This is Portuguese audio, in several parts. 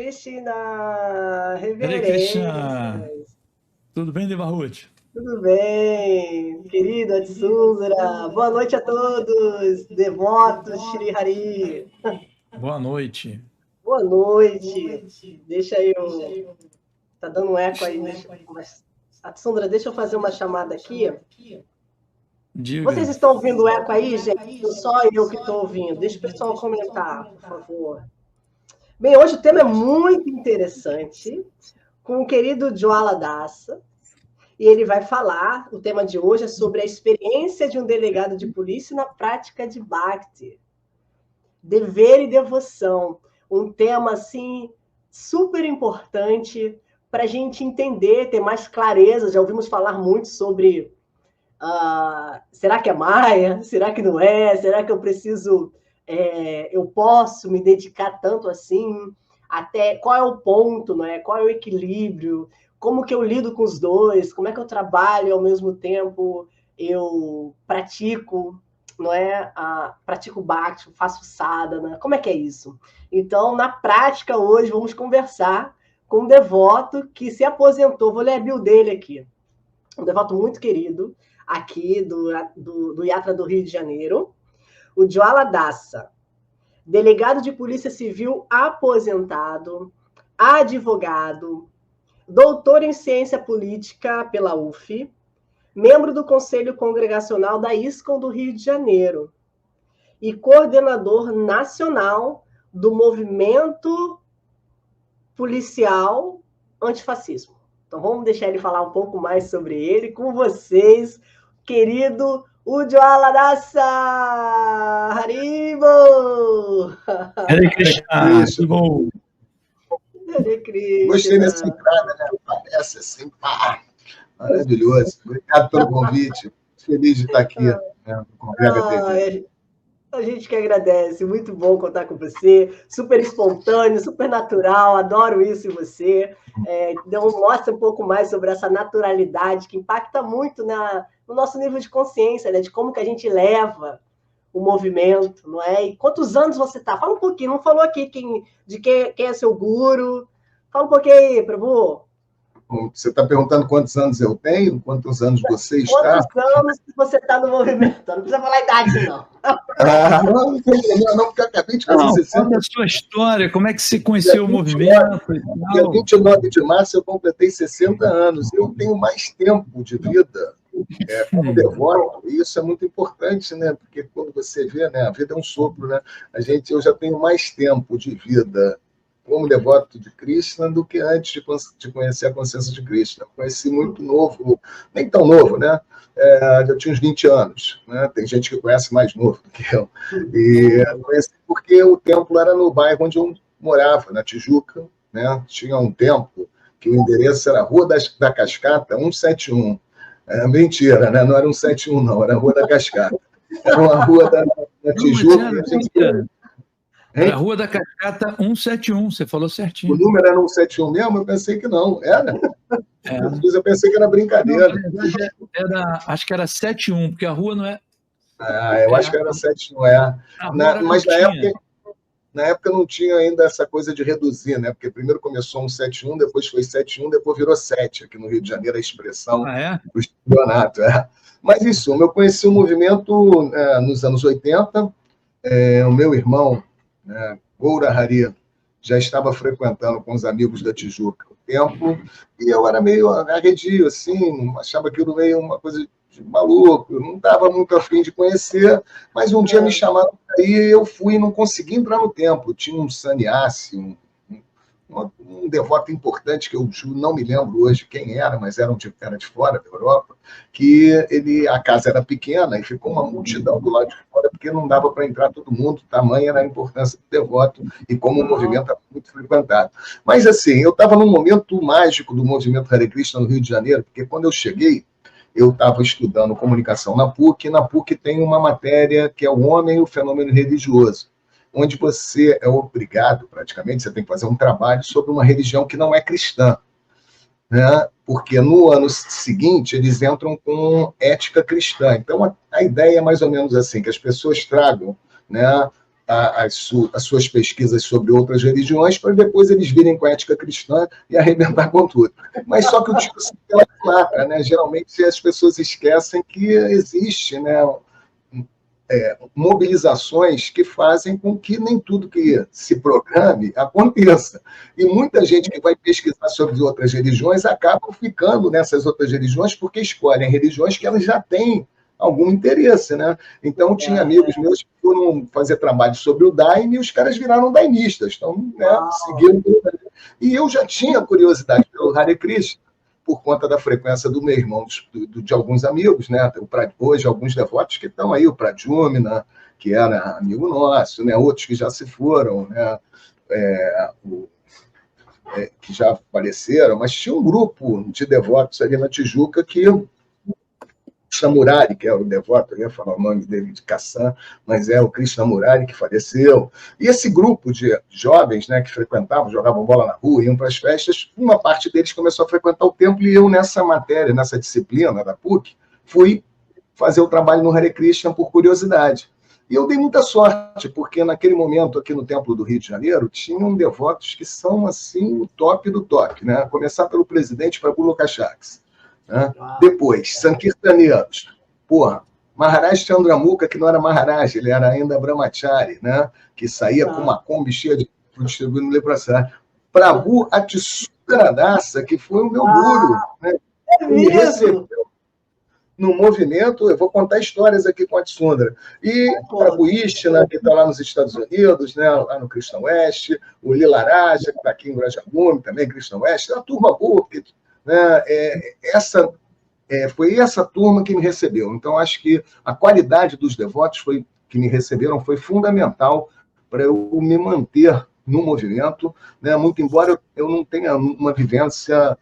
Krishna, Hare Krishna. reverências. Tudo bem, Devarruti? Tudo bem, querido Atsundra? Boa noite a todos, devotos Shri Hari. Boa noite. Boa noite. Deixa eu... Tá dando um eco aí. Atsundra, deixa eu fazer uma chamada aqui. Diga. Vocês estão ouvindo o eco aí, gente? Ou só eu que estou ouvindo? Deixa o pessoal comentar, por favor. Bem, hoje o tema é muito interessante, com o querido Jwala Dasa, e ele vai falar, o tema de hoje é sobre a experiência de um delegado de polícia na prática de Bhakti. Dever e devoção, um tema, assim, super importante para a gente entender, ter mais clareza. Já ouvimos falar muito sobre será que é Maia? Será que não é? Será que eu preciso... eu posso me dedicar tanto assim? Até qual é o ponto, não é? Qual é o equilíbrio? Como que eu lido com os dois? Como é que eu trabalho e ao mesmo tempo eu pratico, não é? Pratico Bhakti, faço sadhana, como é que é isso? Então, na prática, hoje, vamos conversar com um devoto que se aposentou, vou ler a bio dele aqui, um devoto muito querido, aqui do Yatra do Rio de Janeiro, o Jwala Dasa, delegado de Polícia Civil aposentado, advogado, doutor em Ciência Política pela UF, membro do Conselho Congregacional da ISKCON do Rio de Janeiro e coordenador nacional do Movimento Policial Antifascismo. Então, vamos deixar ele falar um pouco mais sobre ele com vocês, querido Jwala Dasa! Haribo! Hare Krishna. Bom. Hare Krishna. Gostei dessa entrada, né? Parece assim, pá, maravilhoso. Obrigado pelo convite. Feliz de estar aqui, né, no Congrega TV. A gente que agradece, muito bom contar com você, super espontâneo, super natural, adoro isso em você. Então, mostra um pouco mais sobre essa naturalidade que impacta muito no nosso nível de consciência, né? De como que a gente leva o movimento, não é? E quantos anos você está? Fala um pouquinho, não falou aqui quem é seu guru. Fala um pouquinho aí, Prabhu. Você está perguntando quantos anos eu tenho? Quantos anos você está? Quantos anos que você está no movimento? Não precisa falar a idade, não. Não tem problema, não, porque eu acabei de fazer 60. Conta a sua história, como é que você conheceu o movimento? Dia 29 de março eu completei 60 anos. Eu tenho mais tempo de vida como devoto, e isso é muito importante, né? Porque quando você vê, né, a vida é um sopro, né? Eu já tenho mais tempo de vida como devoto de Krishna do que antes de conhecer a consciência de Krishna. Conheci muito novo, nem tão novo, né? Já tinha uns 20 anos, né? Tem gente que conhece mais novo do que eu. E conheci porque o templo era no bairro onde eu morava, na Tijuca, né? Tinha um templo que o endereço era Rua da Cascata, 171. Mentira, né? Não era 171, não, era a Rua da Cascata. Era uma rua da Tijuca. Era a Rua da Cascata 171, você falou certinho. O número era 171 mesmo? Eu pensei que não. Era? Eu pensei que era brincadeira. Não, acho que era 71, porque a rua não é... Eu acho que era 71, mas na época não tinha ainda essa coisa de reduzir, né? Porque primeiro começou 171, depois foi 71, depois virou 7, aqui no Rio de Janeiro, a expressão do estelionato. Mas isso, eu conheci o movimento nos anos 80, o meu irmão, Goura Hari, já estava frequentando com os amigos da Tijuca o templo, e eu era meio arredio, assim, achava aquilo meio uma coisa de maluco, eu não estava muito afim de conhecer, mas um dia me chamaram aí, eu fui e não consegui entrar no templo. Tinha um sannyasi, um devoto importante, que eu não me lembro hoje quem era, mas era um cara de fora da Europa, que a casa era pequena e ficou uma multidão do lado de fora, porque não dava para entrar todo mundo, tamanha era a importância do devoto e como o movimento era muito frequentado. Mas, assim, eu estava num momento mágico do movimento Hare Krishna no Rio de Janeiro, porque quando eu cheguei, eu estava estudando comunicação na PUC, e na PUC tem uma matéria que é o homem e o fenômeno religioso, onde você é obrigado, praticamente, você tem que fazer um trabalho sobre uma religião que não é cristã, né? Porque no ano seguinte eles entram com ética cristã. Então, a ideia é mais ou menos assim, que as pessoas tragam, né, as suas pesquisas sobre outras religiões, para depois eles virem com a ética cristã e arrebentar com tudo. Mas só que o tipo se lacra, né? Geralmente as pessoas esquecem que existe, né, mobilizações que fazem com que nem tudo que se programe aconteça. E muita gente que vai pesquisar sobre outras religiões acaba ficando nessas outras religiões porque escolhem religiões que elas já têm algum interesse, né? Então, tinha amigos meus que foram fazer trabalho sobre o Daime e os caras viraram daimistas. Então, né, seguiram. E eu já tinha curiosidade pelo Hare Krishna, por conta da frequência do meu irmão, de alguns amigos, né? Hoje, alguns devotos que estão aí, o Pradyumna, que era amigo nosso, né? Outros que já se foram, né? Que já faleceram, mas tinha um grupo de devotos ali na Tijuca que Krishnamurari, que é o devoto, eu ia falar o nome dele de Kassan, mas é o Krishnamurari que faleceu. E esse grupo de jovens, né, que frequentavam, jogavam bola na rua, iam para as festas, uma parte deles começou a frequentar o templo e eu, nessa matéria, nessa disciplina da PUC, fui fazer o trabalho no Hare Krishna por curiosidade. E eu dei muita sorte, porque naquele momento, aqui no Templo do Rio de Janeiro, tinham devotos que são, assim, o top do top, né? A começar pelo presidente Prabhu Lokachaks. Né? Depois, Sankirtaneiros. Porra, Maharaj Chandramukha, que não era Maharaj, ele era ainda Brahmachari, né? Que saía com uma Kombi cheia de distribuindo leprosário. Prabhu Atisudradasa, que foi o meu guru, né? Me recebeu no movimento, eu vou contar histórias aqui com a Tsundra. E Prabhu Ishna, que está lá nos Estados Unidos, né, lá no Krishna West, o Lilaraja, que está aqui em Rajagumi, também Krishna West, é uma turma boa, porque, né, foi essa turma que me recebeu. Então, acho que a qualidade dos devotos que me receberam foi fundamental para eu me manter no movimento, né, muito embora eu não tenha uma vivência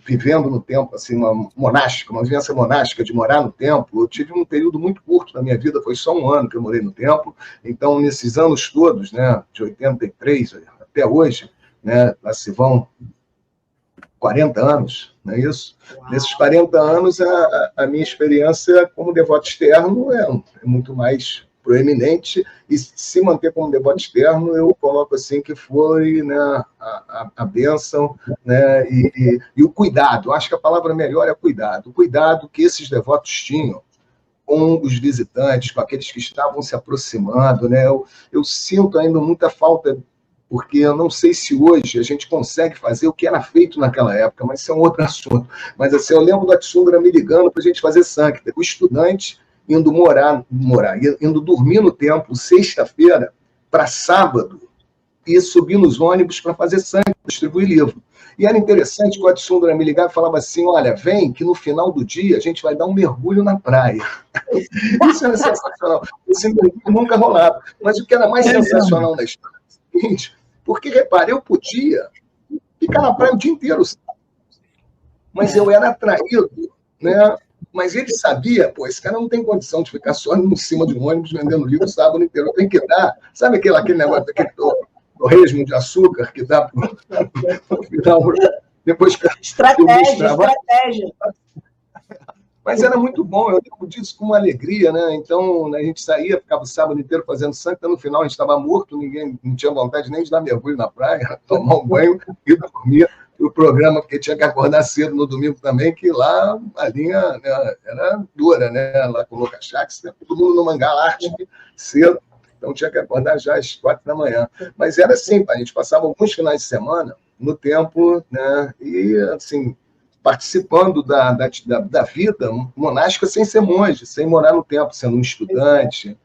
vivendo no templo, assim, uma vivência monástica de morar no templo. Eu tive um período muito curto na minha vida, foi só um ano que eu morei no templo. Então, nesses anos todos, né, de 83 até hoje, né, lá se vão 40 anos, não é isso? Uau. Nesses 40 anos, a minha experiência como devoto externo é muito mais proeminente, e se manter como devoto externo, eu coloco assim que foi, né, a bênção, né, e o cuidado. Eu acho que a palavra melhor é cuidado. O cuidado que esses devotos tinham com os visitantes, com aqueles que estavam se aproximando, né? Eu sinto ainda muita falta, porque eu não sei se hoje a gente consegue fazer o que era feito naquela época, mas isso é um outro assunto. Mas assim, eu lembro da Tsundra me ligando para a gente fazer Sankta. O estudante indo indo dormir no templo sexta-feira para sábado e subir nos ônibus para fazer Sankta, distribuir livro. E era interessante que o Tsundra me ligava e falava assim: olha, vem que no final do dia a gente vai dar um mergulho na praia. Isso era sensacional. Esse mergulho nunca rolava. Mas o que era mais sensacional da história é o seguinte, porque, repare, eu podia ficar na praia o dia inteiro, mas eu era atraído, né? Mas ele sabia, pô, esse cara não tem condição de ficar só em cima de um ônibus vendendo livro o sábado inteiro. Tem que dar, sabe aquele negócio daquele torresmo de açúcar que dá para depois que estratégia. Mas era muito bom, eu lembro disso com uma alegria, né? Então, a gente saía, ficava o sábado inteiro fazendo Sankta, no final a gente estava morto, ninguém não tinha vontade nem de dar mergulho na praia, tomar um banho e dormir. E o programa, porque tinha que acordar cedo no domingo também, que lá a linha, né, era dura, né? Lá com o Lokachaks, né? Todo mundo no Mangá Arte cedo, então tinha que acordar já às 4 da manhã. Mas era assim, a gente passava alguns finais de semana no templo, né? E assim, participando da vida monástica sem ser monge, sem morar no templo, sendo um estudante.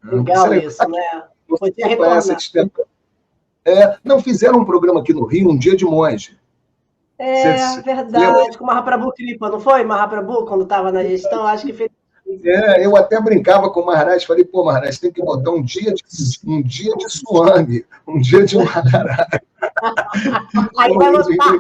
Legal isso, né? Você conhece não fizeram um programa aqui no Rio, Um Dia de Monge. Verdade, com o Mahaprabhu Kripa, não foi? Mahaprabhu, quando estava na gestão, acho que fez. Eu até brincava com o Maharaj, falei, pô, Maharaj, tem que botar um dia de Swami, um dia de Maharaj. Aí vai lotar.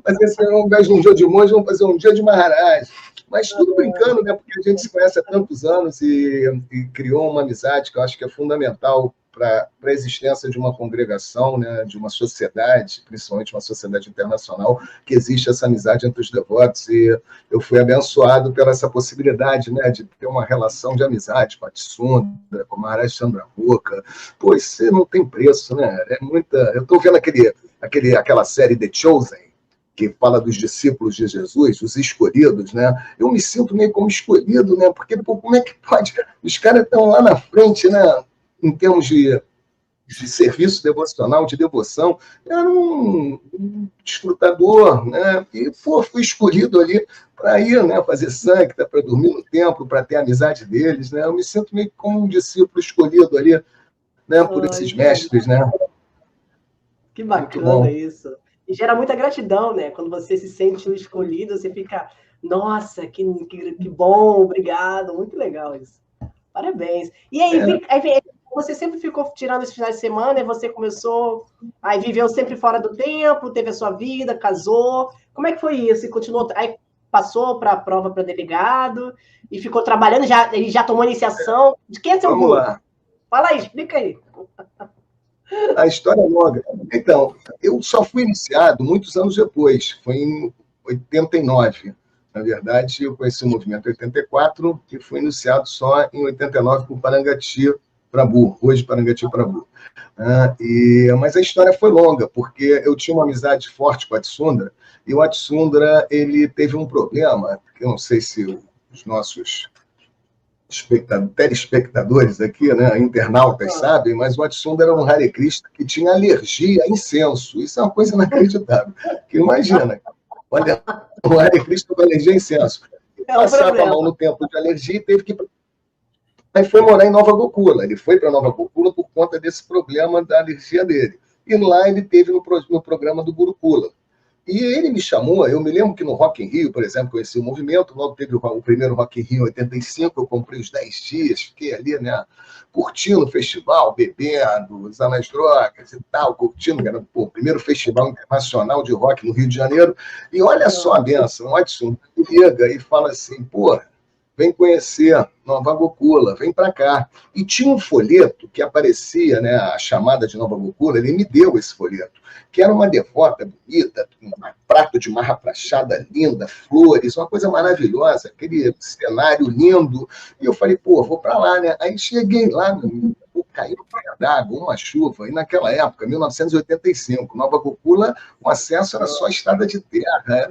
Ao invés de um dia de monge, vamos fazer um dia de Maharaj. Mas tudo brincando, né? Porque a gente se conhece há tantos anos e criou uma amizade que eu acho que é fundamental para a existência de uma congregação, né, de uma sociedade, principalmente uma sociedade internacional, que existe essa amizade entre os devotos, e eu fui abençoado pela essa possibilidade, né, de ter uma relação de amizade com a Tsundra, com a Maharaj Chandramukha. Pô, isso não tem preço, né? É muita... Eu estou vendo aquela série The Chosen, que fala dos discípulos de Jesus, os escolhidos, né? Eu me sinto meio como escolhido, né? Porque, pô, como é que pode? Os caras estão lá na frente, né? Em termos de serviço devocional, de devoção. Eu era um desfrutador, né? E, pô, fui escolhido ali para ir, né? Fazer sangue, para dormir no templo, para ter a amizade deles, né? Eu me sinto meio como um discípulo escolhido ali, né? Por esses mestres, né? Que bacana isso. E gera muita gratidão, né? Quando você se sente o escolhido, você fica, nossa, que bom, obrigado, muito legal isso. Parabéns. E aí, você sempre ficou tirando esses finais de semana, e você começou, aí viveu sempre fora do tempo, teve a sua vida, casou. Como é que foi isso? E continuou, aí passou para a prova para delegado, e ficou trabalhando, já tomou iniciação. De quem é seu guru? Fala aí, explica aí. A história é longa. Então, eu só fui iniciado muitos anos depois, foi em 89. Na verdade, eu conheci o movimento em 84 e fui iniciado só em 89 por Parangati Prabhu, hoje Parangati Prabhu. Mas a história foi longa, porque eu tinha uma amizade forte com a Tsundra, e o Tsundra, ele teve um problema, que eu não sei se os nossos telespectadores aqui, né, internautas, sabem, mas o Tsundra era um Hare Krishna que tinha alergia a incenso. Isso é uma coisa inacreditável. Que imagina, olha, o Hare Krishna com alergia a incenso. Passava a mão no tempo de alergia e teve que... Aí foi morar em Nova Gokula. Ele foi para Nova Gokula por conta desse problema da alergia dele. E lá ele teve no programa do Gurukula. E ele me chamou, eu me lembro que no Rock in Rio, por exemplo, conheci o movimento, logo teve o primeiro Rock in Rio em 85, eu comprei os 10 dias, fiquei ali, né, curtindo o festival, bebendo, usando as drogas e tal, curtindo, era o primeiro festival internacional de rock no Rio de Janeiro, e olha só a benção, o Edson liga e fala assim, pô, vem conhecer Nova Gokula, vem para cá. E tinha um folheto que aparecia, né, a chamada de Nova Gokula, ele me deu esse folheto, que era uma devota bonita, um prato de marra prachada linda, flores, uma coisa maravilhosa, aquele cenário lindo. E eu falei, pô, vou para lá, né? Aí cheguei lá, caiu no d'água, uma chuva, e naquela época, 1985, Nova Gokula, o acesso era só estrada de terra.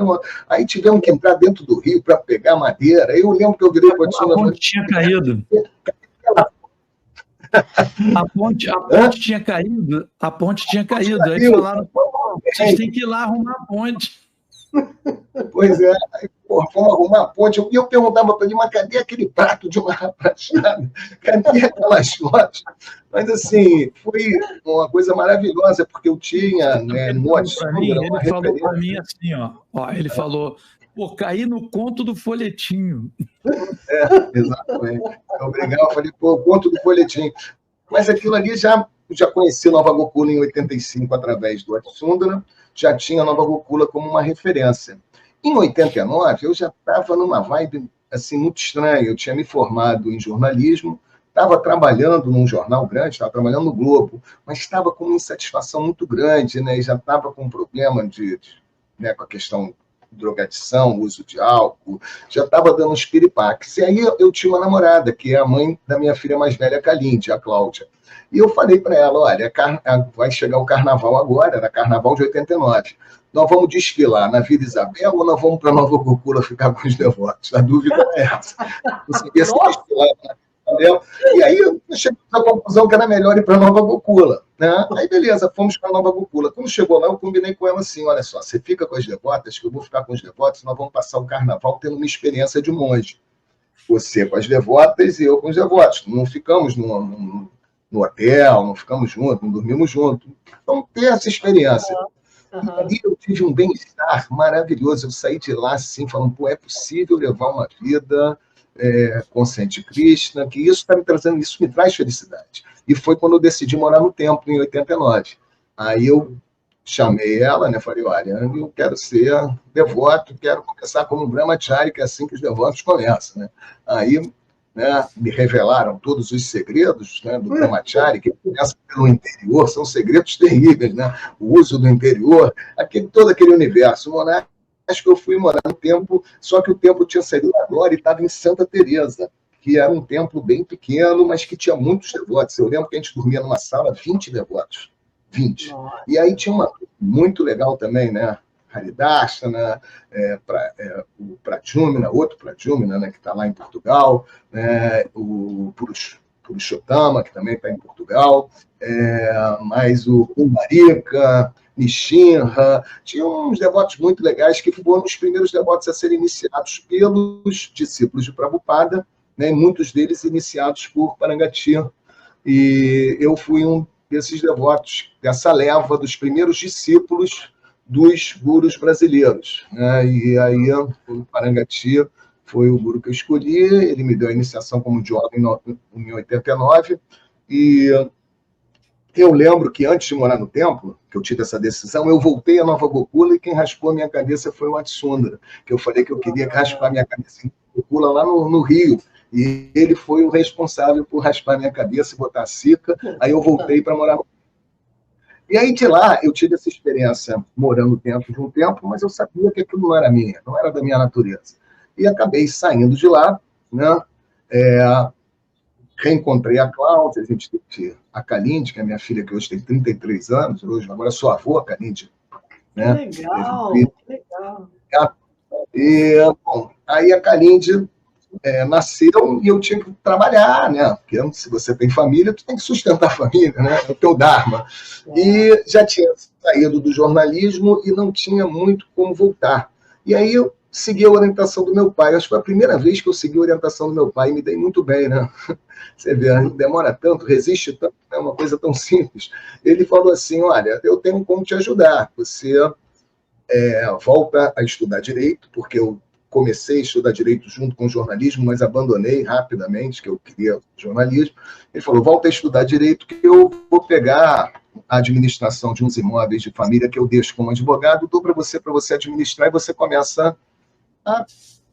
Aí tivemos que entrar dentro do rio para pegar madeira. Aí eu lembro que eu virei para a ponte tinha caído. A ponte tinha caído. A ponte tinha caído. Aí falaram, vocês têm que ir lá arrumar a ponte. Pois é, aí, porra, fomos arrumar a ponte. E eu perguntava para ele, mas cadê aquele prato de marra prachada? Cadê aquelas fotos? Mas, assim, foi uma coisa maravilhosa, porque eu tinha, né, no Tsundra, ele falou para mim assim, ó, ele falou, pô, caí no conto do folhetinho. Exatamente. Obrigado, eu falei, pô, o conto do folhetinho. Mas aquilo ali já conheci Nova Gokula em 85 através do Tsundra, já tinha Nova Gokula como uma referência. Em 89, eu já estava numa vibe assim, muito estranha. Eu tinha me formado em jornalismo, estava trabalhando num jornal grande, estava trabalhando no Globo, mas estava com uma insatisfação muito grande, né? E já estava com um problema né, com a questão de drogadição, uso de álcool, já estava dando uns piripaques. E aí eu tinha uma namorada, que é a mãe da minha filha mais velha, Kalindi, a Cláudia. E eu falei para ela, olha, vai chegar o carnaval agora, era carnaval de 89. Nós vamos desfilar na Vila Isabel ou nós vamos para Nova Gokula ficar com os devotos? A dúvida é essa. Não sabia se desfilar na Vila Isabel. E aí eu cheguei à conclusão que era melhor ir para Nova Gokula. Né? Aí, beleza, fomos para Nova Gokula. Quando chegou lá, eu combinei com ela assim, olha só, você fica com as devotas, que eu vou ficar com os devotos, nós vamos passar o carnaval tendo uma experiência de monge. Você com as devotas e eu com os devotos. Não ficamos no hotel, não ficamos juntos, não dormimos juntos. Vamos ter essa experiência. E ali eu tive um bem-estar maravilhoso. Eu saí de lá assim, falando, pô, é possível levar uma vida consciente de Krishna, que isso está me trazendo, isso me traz felicidade. E foi quando eu decidi morar no templo, em 89. Aí eu chamei ela, né? Falei, olha, eu quero ser devoto, quero começar como brahmachari, que é assim que os devotos começam, né? Aí né, me revelaram todos os segredos, né, do Brahmachari, que começa pelo interior, são segredos terríveis, né? O uso do interior, todo aquele universo. Acho que eu fui morar no templo, só que o templo tinha saído da Glória e estava em Santa Teresa, que era um templo bem pequeno, mas que tinha muitos devotos. Eu lembro que a gente dormia numa sala, 20 devotos. 20. Nossa. E aí tinha uma muito legal também, né? Haridashana, o Pradyumna, outro Pradyumna, né, que está lá em Portugal, o Purushotama, que também está em Portugal, mais o Marika, Nishinra, tinha uns devotos muito legais que foram os primeiros devotos a serem iniciados pelos discípulos de Prabhupada, né, muitos deles iniciados por Parangatia. E eu fui um desses devotos, dessa leva dos primeiros discípulos dos gurus brasileiros, né? E aí o Parangatia foi o guru que eu escolhi, ele me deu a iniciação como yoga em 89, e eu lembro que antes de morar no templo, que eu tive essa decisão, eu voltei a Nova Gokula e quem raspou a minha cabeça foi o Atsundra, que eu falei que eu queria raspar minha cabeça em Gokula lá no Rio, e ele foi o responsável por raspar minha cabeça e botar a cica, aí eu voltei para morar no templo. E aí, de lá, eu tive essa experiência morando dentro de um templo, mas eu sabia que aquilo não era minha, não era da minha natureza. E acabei saindo de lá, né? Reencontrei a Cláudia, a gente teve a Kalinde, que é minha filha, que hoje tem 33 anos, hoje agora sou avô, a Kalinde. Né? Que legal, que legal. E, bom, aí a Kalinde nasceu e eu tinha que trabalhar, né? Porque se você tem família, tu tem que sustentar a família, né? É o teu dharma. E já tinha saído do jornalismo e não tinha muito como voltar. E aí eu segui a orientação do meu pai. Acho que foi a primeira vez que eu segui a orientação do meu pai e me dei muito bem, né? Você vê, demora tanto, resiste tanto, é uma coisa tão simples. Ele falou assim, olha, eu tenho como te ajudar. Você volta a estudar Direito, porque eu comecei a estudar Direito junto com jornalismo, mas abandonei rapidamente, que eu queria jornalismo. Ele falou, volta a estudar Direito, que eu vou pegar a administração de uns imóveis de família que eu deixo como advogado, dou para você administrar, e você começa a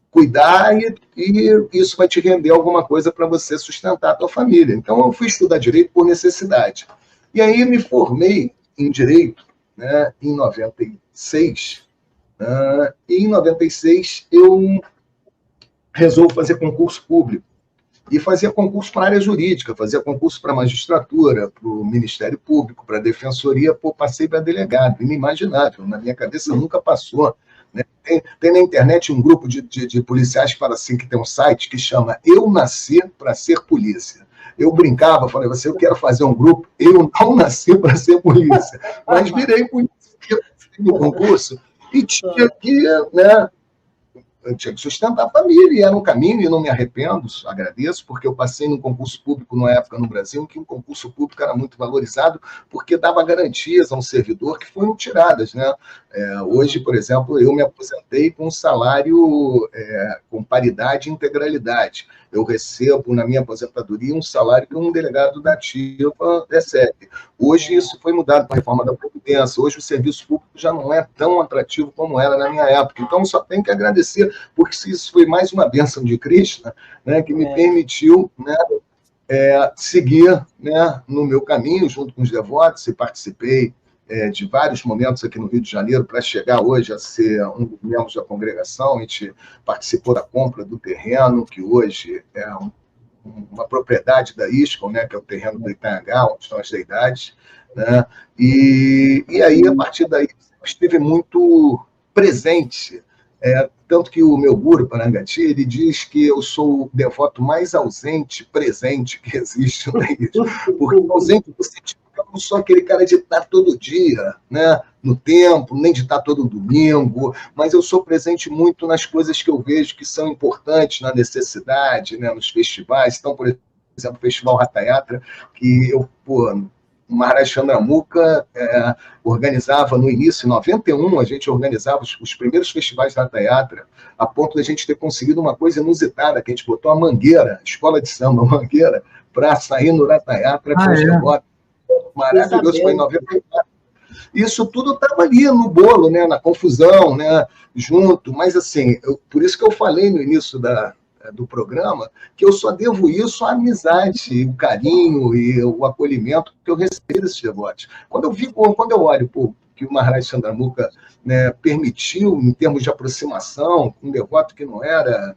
cuidar, e isso vai te render alguma coisa para você sustentar a tua família. Então, eu fui estudar Direito por necessidade. E aí me formei em Direito, né, em 96, e em 96 eu resolvo fazer concurso público. E fazia concurso para a área jurídica, fazia concurso para a magistratura, para o Ministério Público, para a Defensoria, passei para delegado, inimaginável, na minha cabeça nunca passou. Né? Tem na internet um grupo de policiais que fala assim, que tem um site que chama Eu Nasci para Ser Polícia. Eu brincava, falei, eu quero fazer um grupo, eu não nasci para ser polícia, mas virei polícia no concurso e tinha que, né, eu tinha que sustentar a família, e era um caminho, e não me arrependo, agradeço, porque eu passei num concurso público numa época no Brasil, em que o concurso público era muito valorizado, porque dava garantias a um servidor que foram tiradas, né? Hoje, por exemplo, eu me aposentei com um salário com paridade e integralidade. Eu recebo, na minha aposentadoria, um salário que um delegado da ativa recebe. Hoje isso foi mudado com a reforma da Previdência. Hoje o serviço público já não é tão atrativo como era na minha época. Então, só tenho que agradecer, porque isso foi mais uma bênção de Krishna, né, que me permitiu, né, seguir, né, no meu caminho, junto com os devotos, e participei de vários momentos aqui no Rio de Janeiro para chegar hoje a ser um dos membros da congregação. A gente participou da compra do terreno, que hoje é uma propriedade da ISKCON, né, que é o terreno do Itanhangá, onde estão as deidades, né? E aí, a partir daí, esteve muito presente. Tanto que o meu guru, Parangati, ele diz que eu sou o devoto mais ausente, presente que existe na ISKCON. Porque ausente no sentido que eu não sou aquele cara de estar todo dia, né, no templo, nem de estar todo domingo, mas eu sou presente muito nas coisas que eu vejo que são importantes, na necessidade, né, nos festivais. Então, por exemplo, o Festival Ratha Yatra, que eu, Maharaj Chandramukha organizava no início, em 91, a gente organizava os primeiros festivais da Ratha Yatra, a ponto de a gente ter conseguido uma coisa inusitada, que a gente botou a Mangueira, a escola de samba Mangueira, para sair no Ratha Yatra com os devotos. Maravilhoso, foi em 94. Isso tudo estava ali no bolo, né, na confusão, né, junto, mas assim, por isso que eu falei no início do programa, que eu só devo isso à amizade, o carinho e o acolhimento que eu recebi desses devotos. Quando eu olho que o Maharaj Chandramukha, né, permitiu, em termos de aproximação, um devoto que não era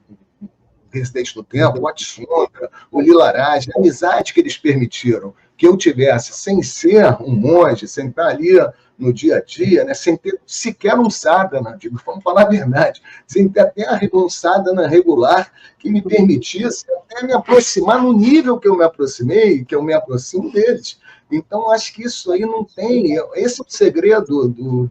residente do templo, o Atishonka, o Lilaraj, a amizade que eles permitiram que eu tivesse, sem ser um monge, sem estar ali no dia a dia, né, sem ter sequer um sadhana, vamos falar a verdade, sem ter até um sadhana regular que me permitisse até me aproximar no nível que eu me aproximei, que eu me aproximo deles. Então, acho que isso aí não tem... Esse é o segredo do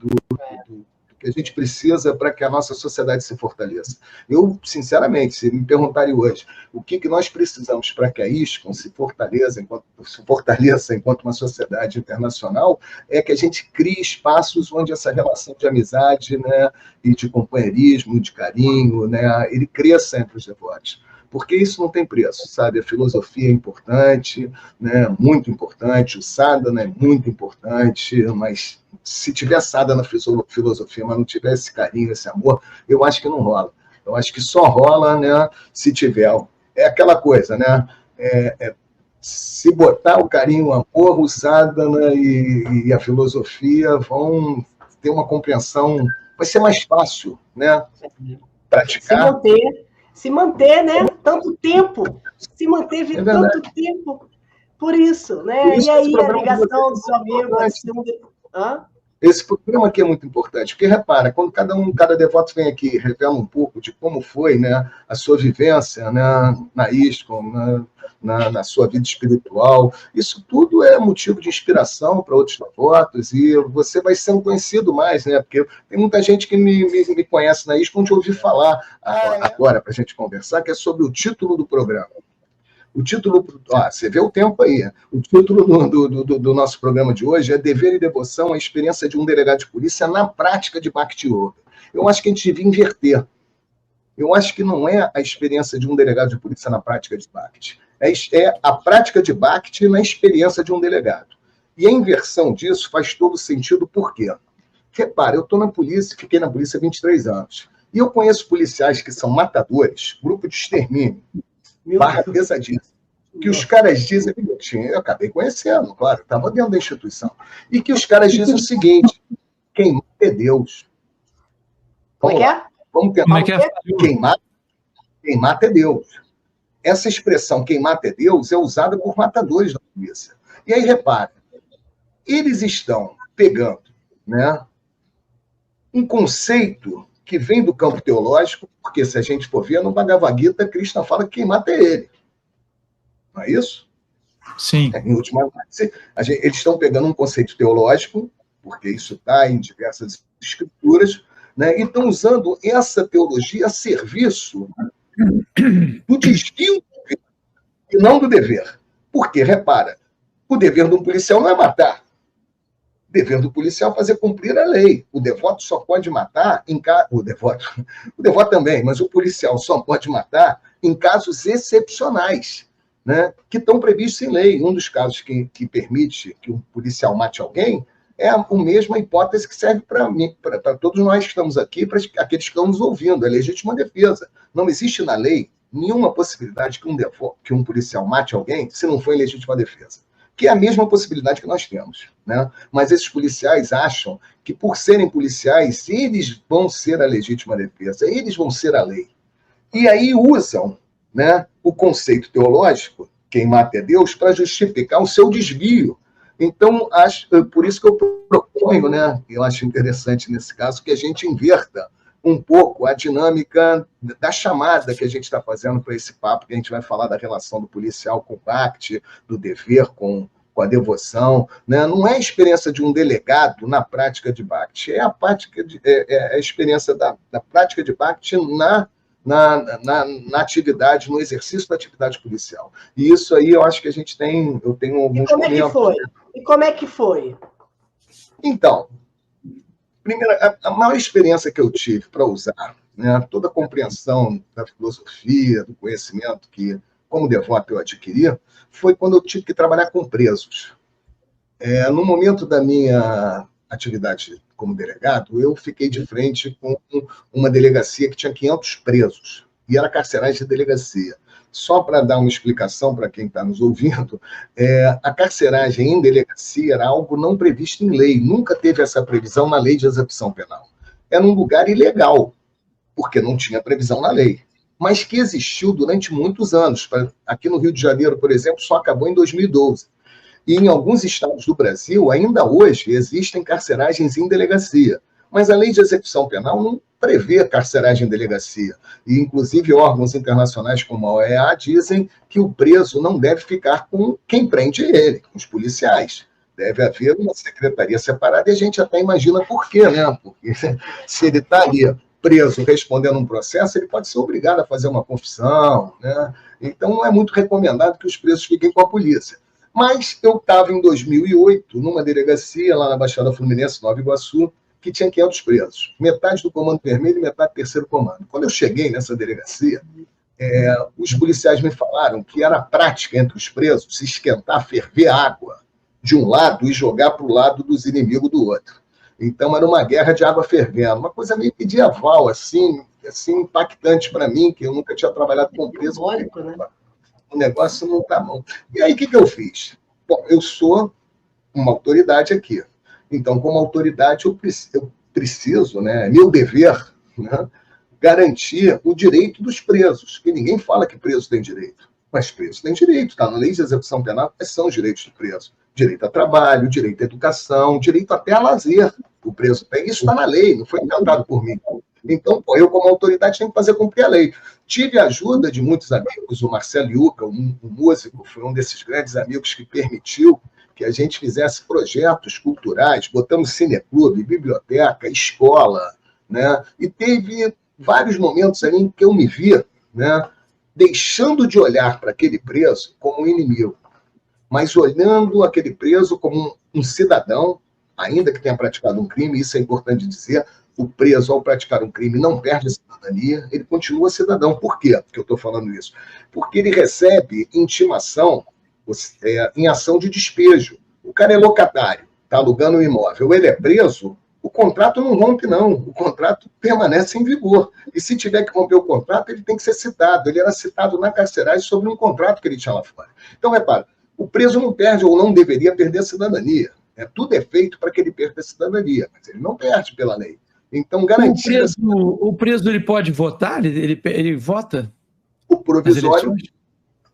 que a gente precisa para que a nossa sociedade se fortaleça. Eu, sinceramente, se me perguntarem hoje o que nós precisamos para que a ISKCON se fortaleça enquanto uma sociedade internacional, é que a gente crie espaços onde essa relação de amizade, né, e de companheirismo, de carinho, né, ele cresça entre os devotos. Porque isso não tem preço, sabe? A filosofia é importante, né? Muito importante, o sadhana é muito importante, mas se tiver sadhana na filosofia, mas não tiver esse carinho, esse amor, eu acho que não rola. Eu acho que só rola, né, se tiver. É aquela coisa, né? Se botar o carinho, o amor, o sadhana e a filosofia vão ter uma compreensão, vai ser mais fácil, né? Praticar. Se manter, né? Tanto tempo. Se manteve tanto tempo. Por isso, né? E aí a ligação do seu amigo... Esse programa aqui é muito importante, porque, repara, quando cada devoto vem aqui e revela um pouco de como foi, né, a sua vivência, né, na ISKCON, na sua vida espiritual, isso tudo é motivo de inspiração para outros devotos, e você vai sendo conhecido mais, né? Porque tem muita gente que me conhece na ISKCON, onde eu ouvi falar agora, para a gente conversar, que é sobre o título do programa. O título, você vê o tempo aí. O título do nosso programa de hoje é Dever e Devoção, a experiência de um delegado de polícia na prática de Bhakti Yoga. Eu acho que a gente devia inverter. Eu acho que não é a experiência de um delegado de polícia na prática de Bhakti. É a prática de Bhakti na experiência de um delegado. E a inversão disso faz todo sentido, por quê? Repara, eu estou na polícia, fiquei na polícia há 23 anos. E eu conheço policiais que são matadores, grupo de extermínio, barra pesadíssima, que os caras dizem, eu acabei conhecendo, claro, estava dentro da instituição, e que os caras dizem o seguinte: quem mata é Deus. Como é que é? Vamos tentar. Quem mata é Deus. Essa expressão, quem mata é Deus, é usada por matadores da polícia. E aí, repara, eles estão pegando, né, um conceito que vem do campo teológico, porque se a gente for ver, no Bhagavad Gita, Krishna fala que quem mata é ele. Não é isso? Sim. Em última análise, eles estão pegando um conceito teológico, porque isso está em diversas escrituras, né, e estão usando essa teologia a serviço do desvio e não do dever. Porque, repara, o dever de um policial não é matar. O dever do policial é fazer cumprir a lei. O devoto só pode matar o devoto também, mas o policial só pode matar em casos excepcionais, né, que estão previstos em lei. Um dos casos que permite que um policial mate alguém é a mesma hipótese que serve para todos nós que estamos aqui, para aqueles que estão nos ouvindo, é legítima defesa. Não existe na lei nenhuma possibilidade que um policial mate alguém se não for em legítima defesa, que é a mesma possibilidade que nós temos, né? Mas esses policiais acham que, por serem policiais, eles vão ser a legítima defesa, eles vão ser a lei. E aí usam, né, o conceito teológico, quem mata é Deus, para justificar o seu desvio. Então, por isso que eu proponho, né, eu acho interessante nesse caso, que a gente inverta um pouco a dinâmica da chamada que a gente está fazendo para esse papo, que a gente vai falar da relação do policial com o Bhakti, do dever com a devoção, né? Não é a experiência de um delegado na prática de Bhakti, é a experiência da prática de Bhakti na atividade, no exercício da atividade policial. E isso aí eu acho que eu tenho alguns momentos. E como é que foi? Então, primeiro, a maior experiência que eu tive para usar, né, toda a compreensão da filosofia, do conhecimento que, como devoto, eu adquiri, foi quando eu tive que trabalhar com presos. No momento da minha atividade como delegado, eu fiquei de frente com uma delegacia que tinha 500 presos. e era carceragem de delegacia. Só para dar uma explicação para quem está nos ouvindo, a carceragem em delegacia era algo não previsto em lei, nunca teve essa previsão na lei de execução penal. Era um lugar ilegal, porque não tinha previsão na lei, mas que existiu durante muitos anos. Aqui no Rio de Janeiro, por exemplo, só acabou em 2012. E em alguns estados do Brasil, ainda hoje, existem carceragens em delegacia. Mas a lei de execução penal não prevê carceragem em delegacia. E, inclusive, órgãos internacionais como a OEA dizem que o preso não deve ficar com quem prende ele, com os policiais. Deve haver uma secretaria separada, e a gente até imagina por quê, né? Porque se ele está ali preso respondendo um processo, ele pode ser obrigado a fazer uma confissão, né? Então, não é muito recomendado que os presos fiquem com a polícia. Mas eu estava em 2008, numa delegacia lá na Baixada Fluminense, Nova Iguaçu, que tinha 500 presos, metade do Comando Vermelho e metade do Terceiro Comando. Quando eu cheguei nessa delegacia, os policiais me falaram que era prática entre os presos se esquentar, ferver água de um lado e jogar para o lado dos inimigos do outro. Então, era uma guerra de água fervendo, uma coisa meio medieval, assim impactante para mim, que eu nunca tinha trabalhado com preso. Simbólico, né? O negócio não está bom. E aí, o que eu fiz? Bom, eu sou uma autoridade aqui. Então, como autoridade, eu preciso, né, é meu dever, né, garantir o direito dos presos, que ninguém fala que preso tem direito, mas preso tem direito, está na lei de execução penal, quais são os direitos do preso? Direito a trabalho, direito à educação, direito até a lazer, o preso tem, isso está na lei, não foi inventado por mim. Então, eu, como autoridade, tenho que fazer cumprir a lei. Tive a ajuda de muitos amigos, o Marcelo Iuca, um músico, foi um desses grandes amigos que permitiu que a gente fizesse projetos culturais, botamos cineclube, biblioteca, escola, né? E teve vários momentos ali em que eu me vi, né, deixando de olhar para aquele preso como um inimigo, mas olhando aquele preso como um cidadão, ainda que tenha praticado um crime, isso é importante dizer, o preso, ao praticar um crime, não perde a cidadania, ele continua cidadão. Por quê que eu estou falando isso? Porque ele recebe intimação em ação de despejo. O cara é locatário, está alugando um imóvel, ele é preso, o contrato não rompe, não. O contrato permanece em vigor. E se tiver que romper o contrato, ele tem que ser citado. Ele era citado na carceragem sobre um contrato que ele tinha lá fora. Então, repara, o preso não perde ou não deveria perder a cidadania. Tudo é feito para que ele perca a cidadania, mas ele não perde pela lei. Então, garantir... O preso ele pode votar? Ele vota?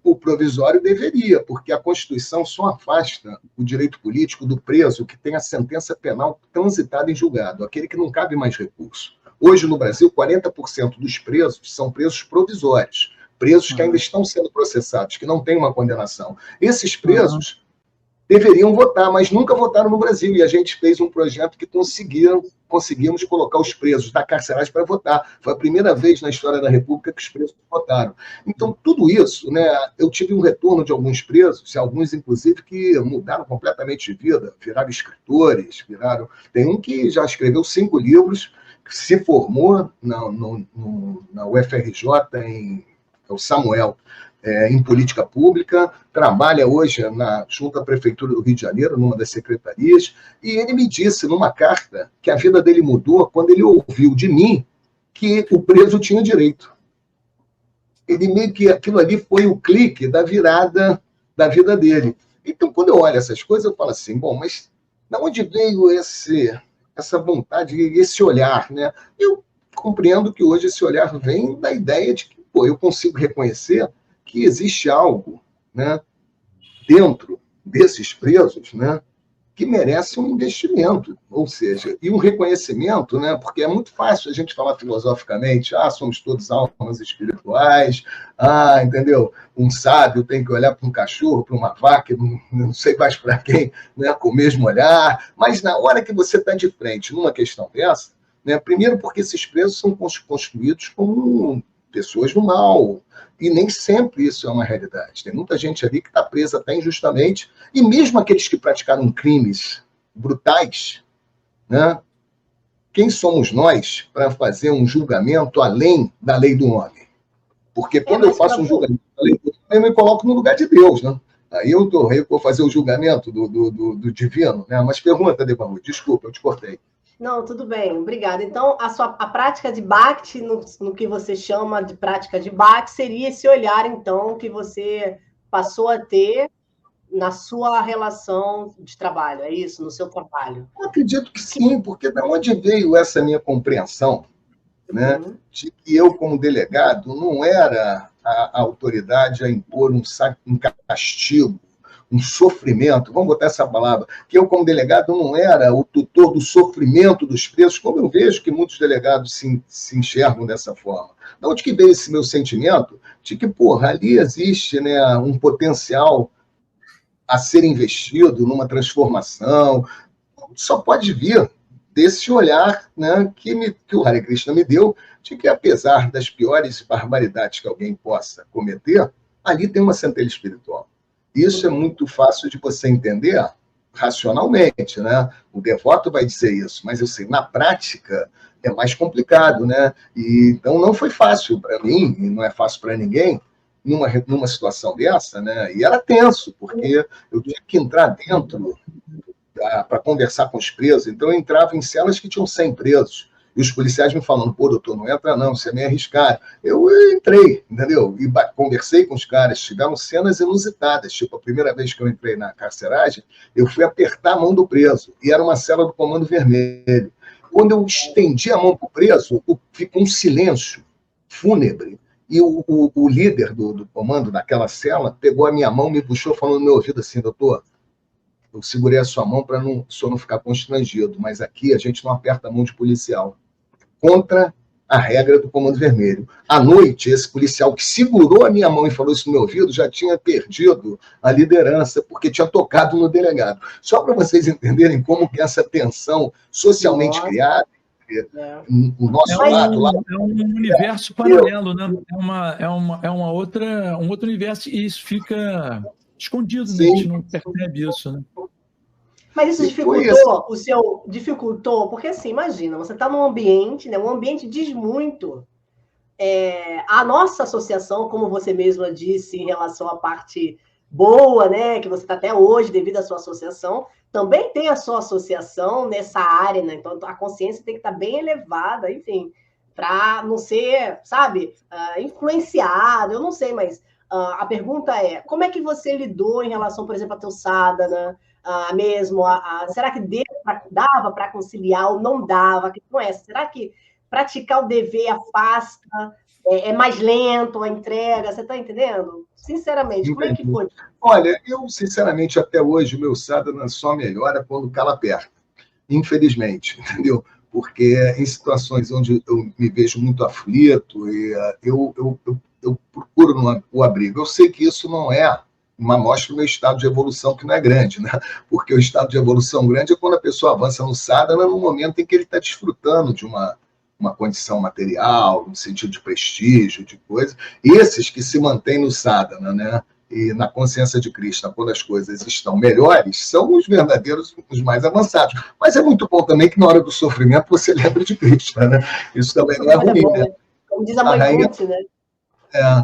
O provisório deveria, porque a Constituição só afasta o direito político do preso que tem a sentença penal transitada em julgado, aquele que não cabe mais recurso. Hoje, no Brasil, 40% dos presos são presos provisórios, presos que ainda estão sendo processados, que não têm uma condenação. Esses presos deveriam votar, mas nunca votaram no Brasil, e a gente fez um projeto que conseguimos colocar os presos da carceragem para votar. Foi a primeira vez na história da República que os presos votaram. Então, tudo isso, né, eu tive um retorno de alguns presos, alguns, inclusive, que mudaram completamente de vida, viraram escritores, Tem um que já escreveu 5 livros, se formou na UFRJ, o Samuel, em política pública, trabalha hoje junto à Prefeitura do Rio de Janeiro, numa das secretarias, e ele me disse numa carta que a vida dele mudou quando ele ouviu de mim que o preso tinha direito. Ele meio que aquilo ali foi o clique da virada da vida dele. Então, quando eu olho essas coisas, eu falo assim, bom, mas de onde veio essa vontade, esse olhar, né? Eu compreendo que hoje esse olhar vem da ideia de que, eu consigo reconhecer que existe algo, né, dentro desses presos, né, que merece um investimento, ou seja, e um reconhecimento, né, porque é muito fácil a gente falar filosoficamente, somos todos almas espirituais, entendeu? Um sábio tem que olhar para um cachorro, para uma vaca, não sei mais para quem, né, com o mesmo olhar, mas na hora que você está de frente numa questão dessa, né, primeiro porque esses presos são construídos como pessoas do mal, e nem sempre isso é uma realidade. Tem muita gente ali que está presa até injustamente, e mesmo aqueles que praticaram crimes brutais, né? Quem somos nós para fazer um julgamento além da lei do homem? Porque quando eu faço um julgamento da lei do homem, eu me coloco no lugar de Deus, né? Aí eu vou fazer o julgamento do divino, né? Mas pergunta, Debaú, desculpa, eu te cortei. Não, tudo bem, obrigada. Então, a prática de Bhakti, no que você chama de prática de Bhakti, seria esse olhar, então, que você passou a ter na sua relação de trabalho, é isso? No seu trabalho? Eu acredito que sim, porque da onde veio essa minha compreensão, né, de que eu, como delegado, não era a autoridade a impor um castigo, um sofrimento, vamos botar essa palavra, que eu, como delegado, não era o tutor do sofrimento dos presos, como eu vejo que muitos delegados se enxergam dessa forma. De onde que veio esse meu sentimento de que, porra, ali existe, né, um potencial a ser investido numa transformação, só pode vir desse olhar, né, que o Hare Krishna me deu, de que, apesar das piores barbaridades que alguém possa cometer, ali tem uma centelha espiritual. Isso é muito fácil de você entender racionalmente, né? O devoto vai dizer isso, mas eu sei, na prática é mais complicado, né? E, então não foi fácil para mim, e não é fácil para ninguém, numa situação dessa, né? E era tenso, porque eu tinha que entrar dentro para conversar com os presos, então eu entrava em celas que tinham 100 presos, e os policiais me falando, pô, doutor, não entra não, você é meio arriscado. Eu entrei, entendeu? E conversei com os caras, tiveram cenas inusitadas, tipo, a primeira vez que eu entrei na carceragem, eu fui apertar a mão do preso, e era uma cela do Comando Vermelho. Quando eu estendi a mão para o preso, ficou um silêncio fúnebre, e o líder do comando daquela cela pegou a minha mão, me puxou, falando no meu ouvido assim, doutor, eu segurei a sua mão para o senhor não ficar constrangido, mas aqui a gente não aperta a mão de policial. Contra a regra do Comando Vermelho. À noite, esse policial que segurou a minha mão e falou isso no meu ouvido já tinha perdido a liderança, porque tinha tocado no delegado. Só para vocês entenderem como que essa tensão socialmente criada, o nosso lado lá... É um universo paralelo, né? Um outro universo, e isso fica escondido, né? A gente não percebe isso, né? Mas isso dificultou, porque assim, imagina, você está num ambiente, né? O ambiente diz muito. A nossa associação, como você mesma disse, em relação à parte boa, né? Que você está até hoje, devido à sua associação, também tem a sua associação nessa área, né? Então a consciência tem que estar bem elevada, enfim, para não ser, sabe, influenciado, eu não sei, mas a pergunta é, como é que você lidou em relação, por exemplo, a teu sadhana, mesmo, será que dava para conciliar ou não dava? Que não é? Será que praticar o dever afasta, é mais lento a entrega? Você está entendendo? Sinceramente, como é que foi? Olha, eu, sinceramente, até hoje, o meu sadhana só melhora quando o calo aperta. Infelizmente, entendeu? Porque em situações onde eu me vejo muito aflito, eu procuro o abrigo. Eu sei que isso não é uma amostra do meu estado de evolução, que não é grande, né? Porque o estado de evolução grande é quando a pessoa avança no sadhana no momento em que ele está desfrutando de uma condição material, no sentido de prestígio, de coisa. Esses que se mantêm no sadhana, né? E na consciência de Krishna, quando as coisas estão melhores, são os verdadeiros, os mais avançados. Mas é muito bom também que na hora do sofrimento você lembre de Krishna, né? Isso também não é ruim, né? Como diz a mãe Kunti, né?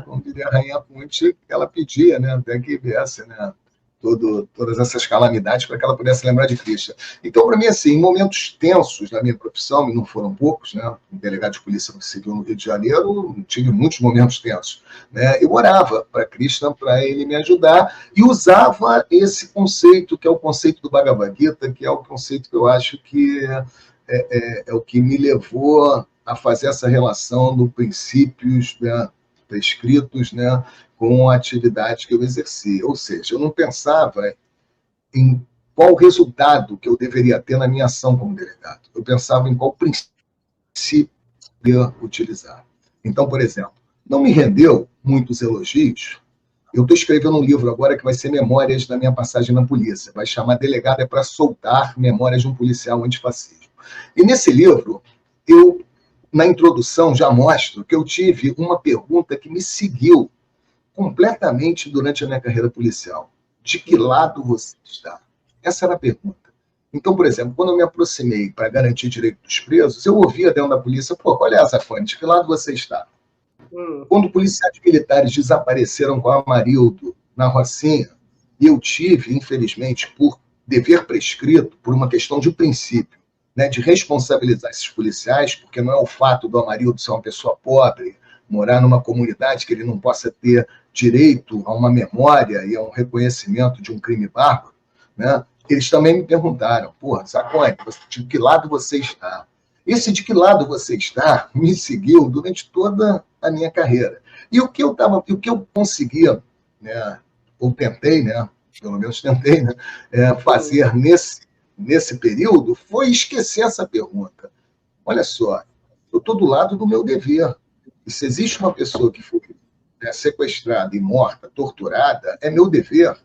Como diria a Rainha Kunti, ela pedia, né, até que viesse, né, todas essas calamidades para que ela pudesse lembrar de Krishna. Então, para mim, assim, em momentos tensos da minha profissão, e não foram poucos, né, como delegado de polícia civil no Rio de Janeiro, tive muitos momentos tensos, né, eu orava para Krishna, para ele me ajudar, e usava esse conceito, que é o conceito do Bhagavad Gita, que é o conceito que eu acho que é o que me levou a fazer essa relação dos princípios, né, prescritos, né, com a atividade que eu exercia. Ou seja, eu não pensava em qual resultado que eu deveria ter na minha ação como delegado. Eu pensava em qual princípio eu utilizar. Então, por exemplo, não me rendeu muitos elogios. Eu estou escrevendo um livro agora que vai ser Memórias da minha passagem na polícia. Vai chamar Delegado é para Soltar, Memórias de um Policial Antifascismo. E nesse livro, eu, na introdução, já mostro que eu tive uma pergunta que me seguiu completamente durante a minha carreira policial. De que lado você está? Essa era a pergunta. Então, por exemplo, quando eu me aproximei para garantir direito dos presos, eu ouvia dentro da polícia, pô, olha essa Zafone, de que lado você está? Quando policiais militares desapareceram com a Amarildo na Rocinha, eu tive, infelizmente, por dever prescrito, por uma questão de princípio, né, de responsabilizar esses policiais, porque não é o fato do Amarildo ser uma pessoa pobre, morar numa comunidade que ele não possa ter direito a uma memória e a um reconhecimento de um crime bárbaro, né? Eles também me perguntaram, porra, Zacone, de que lado você está? Esse de que lado você está me seguiu durante toda a minha carreira. E o que eu conseguia, né, ou tentei, né, pelo menos tentei, né, fazer nesse período foi esquecer essa pergunta. Olha só, eu estou do lado do meu dever. E se existe uma pessoa que foi, né, sequestrada e morta, torturada, é meu dever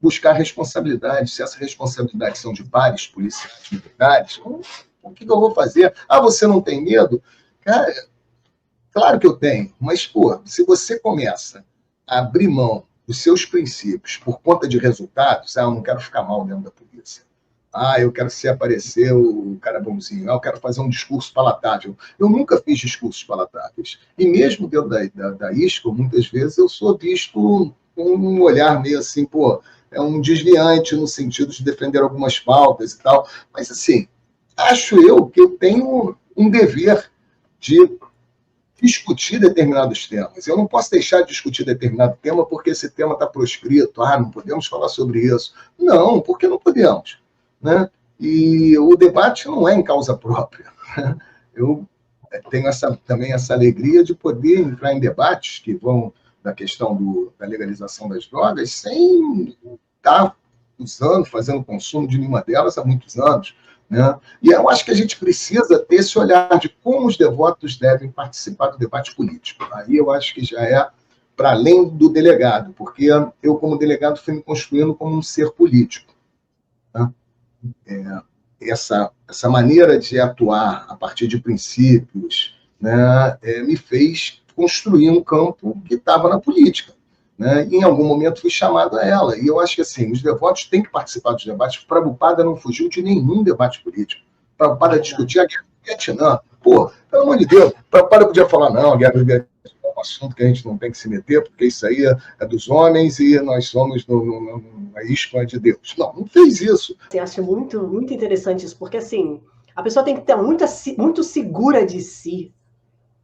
buscar responsabilidade. Se essa responsabilidade são de pares, policiais, militares, o que eu vou fazer? Ah, você não tem medo? Cara, claro que eu tenho, mas, pô, se você começa a abrir mão dos seus princípios por conta de resultados, eu não quero ficar mal dentro da polícia. Eu quero aparecer o cara bonzinho. Eu quero fazer um discurso palatável. Eu nunca fiz discursos palatáveis. E mesmo dentro da ISCO, muitas vezes eu sou visto com um olhar meio assim, pô, é um desviante no sentido de defender algumas pautas e tal. Mas, assim, acho eu que eu tenho um dever de discutir determinados temas. Eu não posso deixar de discutir determinado tema porque esse tema está proscrito. Não podemos falar sobre isso. Não, por que não podemos? Né? E o debate não é em causa própria. Eu tenho também essa alegria de poder entrar em debates que vão da questão da legalização das drogas sem estar usando, fazendo consumo de nenhuma delas há muitos anos. Né? E eu acho que a gente precisa ter esse olhar de como os devotos devem participar do debate político. Aí eu acho que já é para além do delegado, porque eu, como delegado, fui me construindo como um ser político. Né? Essa maneira de atuar a partir de princípios, né, me fez construir um campo que estava na política. Né? E em algum momento fui chamado a ela. E eu acho que assim, os devotos têm que participar dos debates. Prabhupada não fugiu de nenhum debate político. Prabhupada discutia a guerra do Vietnã. Pô, pelo amor de Deus, Prabhupada podia falar, não, a guerra do Vietnã é um assunto que a gente não tem que se meter, porque isso aí é dos homens e nós somos a isca de Deus. Não fez isso. Eu acho muito, muito interessante isso, porque assim, a pessoa tem que estar muito segura de si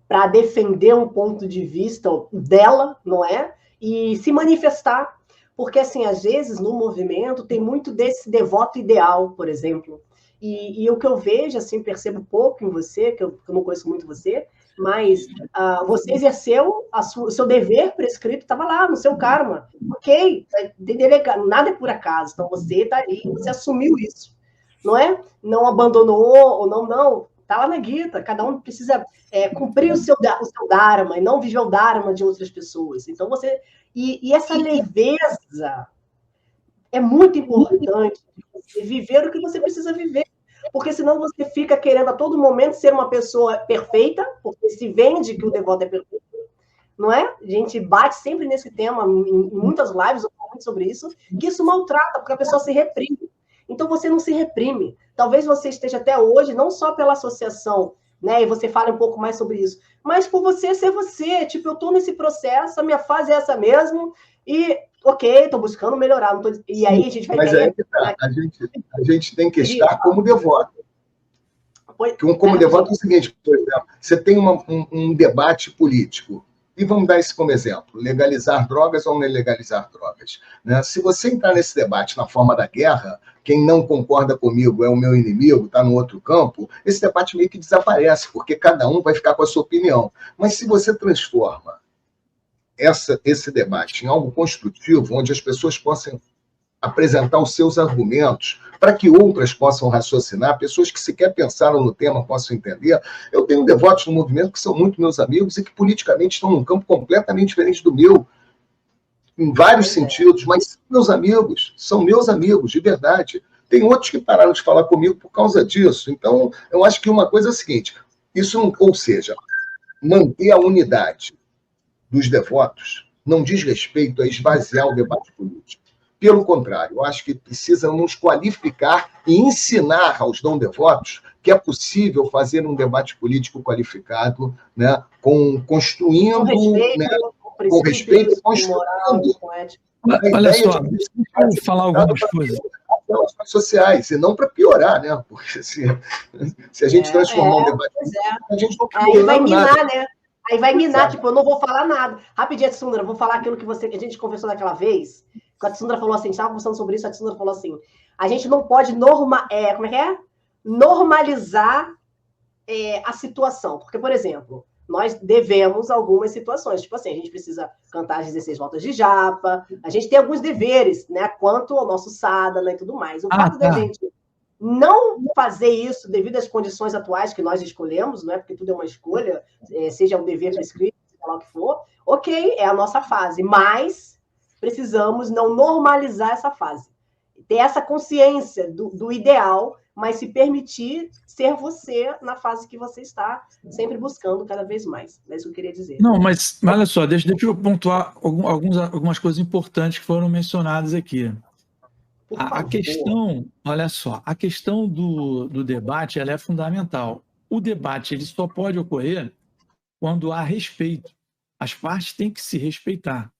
para defender um ponto de vista dela, não é? E se manifestar, porque assim, às vezes no movimento tem muito desse devoto ideal, por exemplo, e o que eu vejo, assim, percebo pouco em você, que eu não conheço muito você, mas você exerceu o seu dever prescrito, estava lá no seu karma, ok, nada é por acaso, então você está aí, você assumiu isso, não é? Não abandonou, ou não, está lá na Gita, cada um precisa cumprir o seu dharma, e não viver o dharma de outras pessoas, então você, e essa leveza é muito importante, você viver o que você precisa viver, porque senão você fica querendo a todo momento ser uma pessoa perfeita, porque se vende que o devoto é perfeito, não é? A gente bate sempre nesse tema, em muitas lives eu falo muito sobre isso, que isso maltrata, porque a pessoa se reprime. Então você não se reprime. Talvez você esteja até hoje, não só pela associação, né? E você fala um pouco mais sobre isso, mas por você ser você. Tipo, eu estou nesse processo, a minha fase é essa mesmo, e ok, estou buscando melhorar. E aí a gente vai... Mas aí que tá. A gente tem que estar como devoto. Como devoto é o seguinte, por exemplo, você tem um debate político, e vamos dar isso como exemplo, legalizar drogas ou não legalizar drogas. Né? Se você entrar nesse debate na forma da guerra, quem não concorda comigo é o meu inimigo, está no outro campo, esse debate meio que desaparece, porque cada um vai ficar com a sua opinião. Mas se você transforma esse debate em algo construtivo, onde as pessoas possam apresentar os seus argumentos para que outras possam raciocinar, pessoas que sequer pensaram no tema possam entender. Eu tenho devotos no movimento que são muito meus amigos e que politicamente estão num campo completamente diferente do meu, em vários sentidos, mas são meus amigos, de verdade. Tem outros que pararam de falar comigo por causa disso. Então, eu acho que uma coisa é a seguinte, ou seja, manter a unidade dos devotos não diz respeito a esvaziar o debate político. Pelo contrário, eu acho que precisamos qualificar e ensinar aos não-devotos que é possível fazer um debate político qualificado, né, construindo... Com respeito, construindo... Olha só, deixa eu falar algumas coisas. relações sociais, e não para piorar, né? Porque se a gente transformar um debate, a gente não aí vai minar, nada. né? Aí vai minar, tipo, eu não vou falar nada. Rapidinho, Tsundra, eu vou falar aquilo que a gente conversou daquela vez. A Tsundra falou assim, estava conversando sobre isso, a Tsundra falou assim, a gente não pode normalizar a situação. Porque, por exemplo, nós devemos algumas situações. Tipo assim, a gente precisa cantar as 16 voltas de japa, a gente tem alguns deveres, né? Quanto ao nosso sadhana e tudo mais. O fato da gente não fazer isso devido às condições atuais que nós escolhemos, não é? Porque tudo é uma escolha, seja um dever prescrito, seja lá o que for, ok, é a nossa fase, mas precisamos não normalizar essa fase. Ter essa consciência do ideal, mas se permitir ser você na fase que você está, sempre buscando cada vez mais. É isso que eu queria dizer. Não, mas olha só, deixa eu pontuar algumas coisas importantes que foram mencionadas aqui. A questão, olha só, a questão do debate, ela é fundamental. O debate ele só pode ocorrer quando há respeito. As partes têm que se respeitar.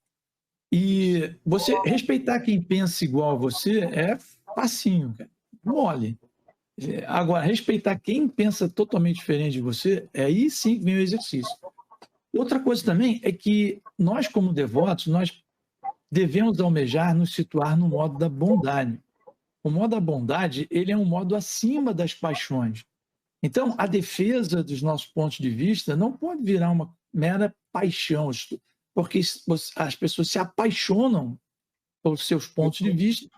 E você respeitar quem pensa igual a você é facinho, cara. Mole. Agora, respeitar quem pensa totalmente diferente de você, aí sim vem o exercício. Outra coisa também é que nós, como devotos, nós devemos almejar nos situar no modo da bondade. O modo da bondade, ele é um modo acima das paixões. Então, a defesa dos nossos pontos de vista não pode virar uma mera paixão, porque as pessoas se apaixonam pelos seus pontos de vista,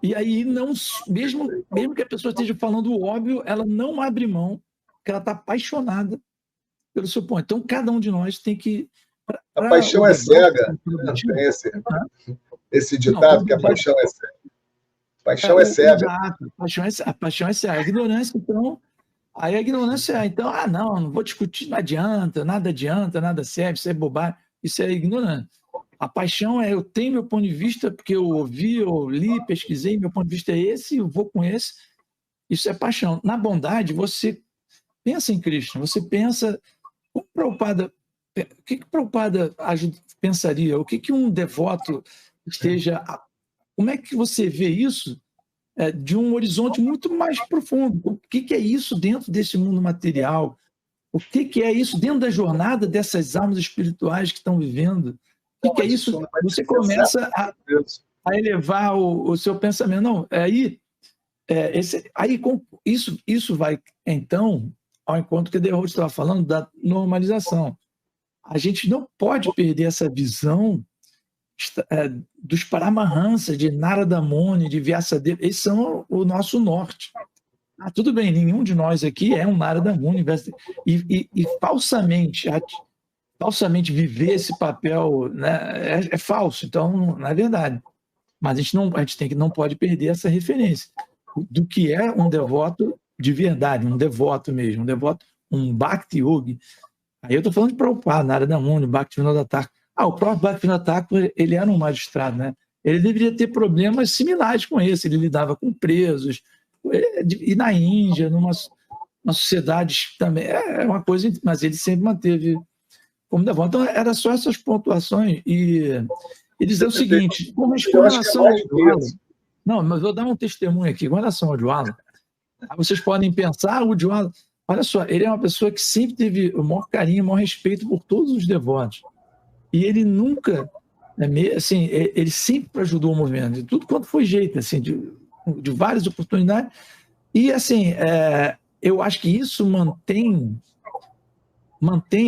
e aí, não, mesmo que a pessoa esteja falando o óbvio, ela não abre mão, porque ela está apaixonada pelo seu ponto. Então, cada um de nós tem que... A paixão é cega. Tem esse ditado que a paixão é cega. Paixão é cega. Exato. A paixão é cega. A ignorância, então... Aí a ignorância é, então, não vou discutir, não adianta, nada serve, isso é bobagem, isso é ignorância. A paixão é, eu tenho meu ponto de vista, porque eu ouvi, eu li, pesquisei, meu ponto de vista é esse, eu vou com esse, isso é paixão. Na bondade, você pensa em Krishna, você pensa, o que Prabhupada pensaria? O que um devoto esteja... Como é que você vê isso de um horizonte muito mais profundo? O que é isso dentro desse mundo material? O que é isso dentro da jornada dessas almas espirituais que estão vivendo? O que é isso? Você começa a elevar o seu pensamento. Não, isso vai, então, ao encontro que o Derrota estava falando, da normalização. A gente não pode perder essa visão dos Paramahansas, de Narada Muni, de Vyasadeva. Eles são o nosso norte. Tudo bem, nenhum de nós aqui é um Narada Muni. E falsamente viver esse papel, né, é falso, então não é verdade. Mas a gente não pode perder essa referência do que é um devoto de verdade, um devoto mesmo, um Bhakti Yogi. Aí eu estou falando de Prabhupada, Narada Muni, Bhaktivinoda Thakur. O próprio Bhaktivinoda Thakur, ele era um magistrado, né? Ele deveria ter problemas similares com esse, ele lidava com presos, e na Índia, numa sociedade também, é uma coisa, mas ele sempre manteve como devoto. Então, era só essas pontuações. E dizer o seguinte, com relação ao Dwala, não, mas vou dar um testemunho aqui, com relação ao Dwala, vocês podem pensar, o Dwala, olha só, ele é uma pessoa que sempre teve o maior carinho, o maior respeito por todos os devotos. E ele nunca, assim, ele sempre ajudou o movimento, de tudo quanto foi jeito, assim, de várias oportunidades. E, assim, eu acho que isso mantém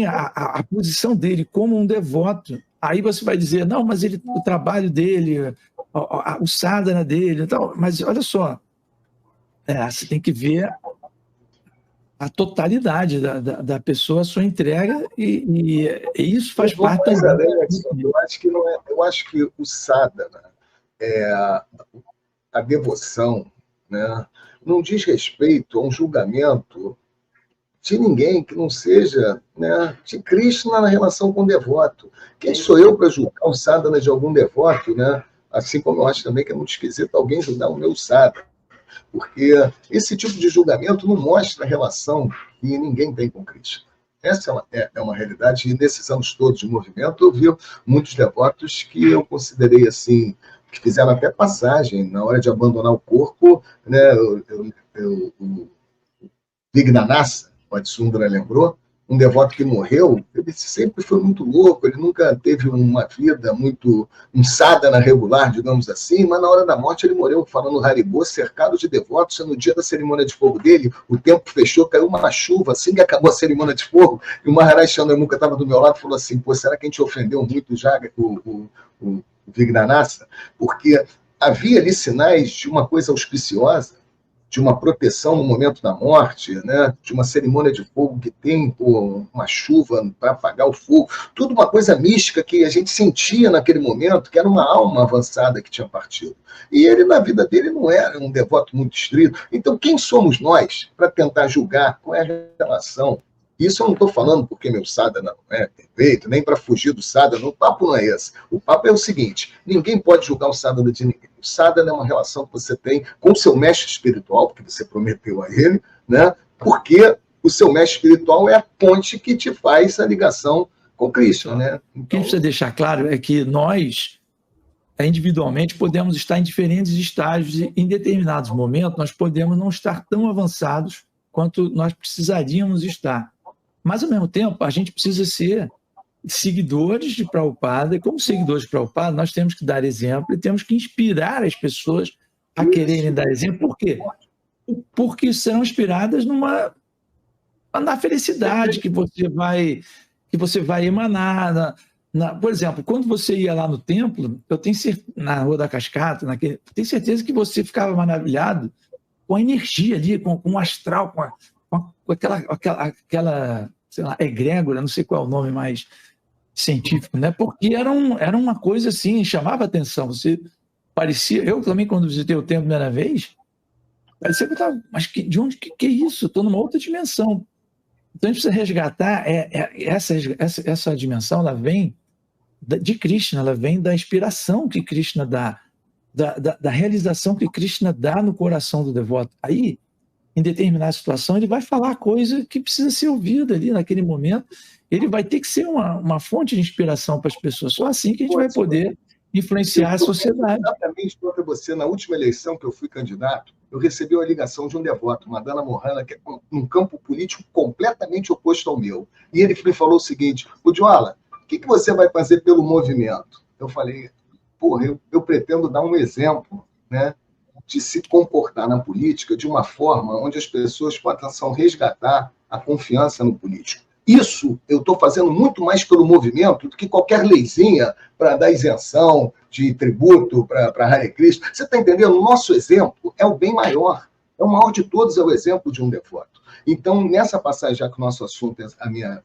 a posição dele como um devoto. Aí você vai dizer, não, mas o trabalho dele, o sadhana dele, então, mas olha só, você tem que ver a totalidade da pessoa, a sua entrega, e isso faz parte também. Eu acho que o sadhana, a devoção, né, não diz respeito a um julgamento de ninguém que não seja, né, de Krishna na relação com o devoto. Quem sou eu para julgar o sadhana de algum devoto, né? Assim como eu acho também que é muito esquisito alguém julgar o meu sadhana, porque esse tipo de julgamento não mostra a relação que ninguém tem com Krishna. Essa é uma realidade, e nesses anos todos de movimento eu vi muitos devotos que eu considerei assim que fizeram até passagem na hora de abandonar o corpo, né? O Vignanassa, o Atsundra lembrou, um devoto que morreu, ele sempre foi muito louco, ele nunca teve uma vida muito um sadhana regular, digamos assim, mas na hora da morte ele morreu falando Haribô, cercado de devotos, no dia da cerimônia de fogo dele, o tempo fechou, caiu uma chuva, assim que acabou a cerimônia de fogo, e o Maharaj Chandramukha estava do meu lado e falou assim, pô, será que a gente ofendeu muito já o Vignanassa? Porque havia ali sinais de uma coisa auspiciosa, de uma proteção no momento da morte, né? De uma cerimônia de fogo que tem uma chuva para apagar o fogo, tudo uma coisa mística que a gente sentia naquele momento, que era uma alma avançada que tinha partido. E ele, na vida dele, não era um devoto muito estrito. Então, quem somos nós para tentar julgar qual é a relação? Isso eu não estou falando porque meu sadhana não é perfeito, nem para fugir do sadhana, o papo não é esse. O papo é o seguinte, ninguém pode julgar o sadhana de ninguém. O sadhana é uma relação que você tem com o seu mestre espiritual, porque você prometeu a ele, né? Porque o seu mestre espiritual é a ponte que te faz a ligação com Krishna, né? Então, o que a gente precisa deixar claro é que nós, individualmente, podemos estar em diferentes estágios e em determinados momentos nós podemos não estar tão avançados quanto nós precisaríamos estar. Mas, ao mesmo tempo, a gente precisa ser seguidores de Prabhupada, e como seguidores de Prabhupada, nós temos que dar exemplo e temos que inspirar as pessoas a quererem dar exemplo. Por quê? Porque serão inspiradas na felicidade que você vai emanar. Por exemplo, quando você ia lá no templo, eu tenho certeza, na Rua da Cascata, tenho certeza que você ficava maravilhado com a energia ali, com o astral, com aquela sei lá, egrégora, não sei qual é o nome mais científico, né? Porque era uma coisa assim, chamava atenção. Você parecia, eu também, quando visitei o templo a primeira vez, parecia que eu estava, mas de onde que é isso? Estou numa outra dimensão. Então a gente precisa resgatar essa dimensão, ela vem de Krishna, ela vem da inspiração que Krishna dá, da realização que Krishna dá no coração do devoto. Aí, em determinada situação, ele vai falar coisa que precisa ser ouvida ali naquele momento. Ele vai ter que ser uma fonte de inspiração para as pessoas. Só assim que a gente vai poder influenciar a sociedade. Exatamente contra você. Na última eleição que eu fui candidato, eu recebi uma ligação de um devoto, Madana Mohana, que é num campo político completamente oposto ao meu. E ele me falou o seguinte, o Diola, o que você vai fazer pelo movimento? Eu falei, porra, eu pretendo dar um exemplo, né, de se comportar na política de uma forma onde as pessoas possam resgatar a confiança no político. Isso eu estou fazendo muito mais pelo movimento do que qualquer leizinha para dar isenção de tributo para Hare Krishna. Você está entendendo? O nosso exemplo é o bem maior. É o maior de todos, é o exemplo de um devoto. Então, nessa passagem, já que o nosso assunto é a minha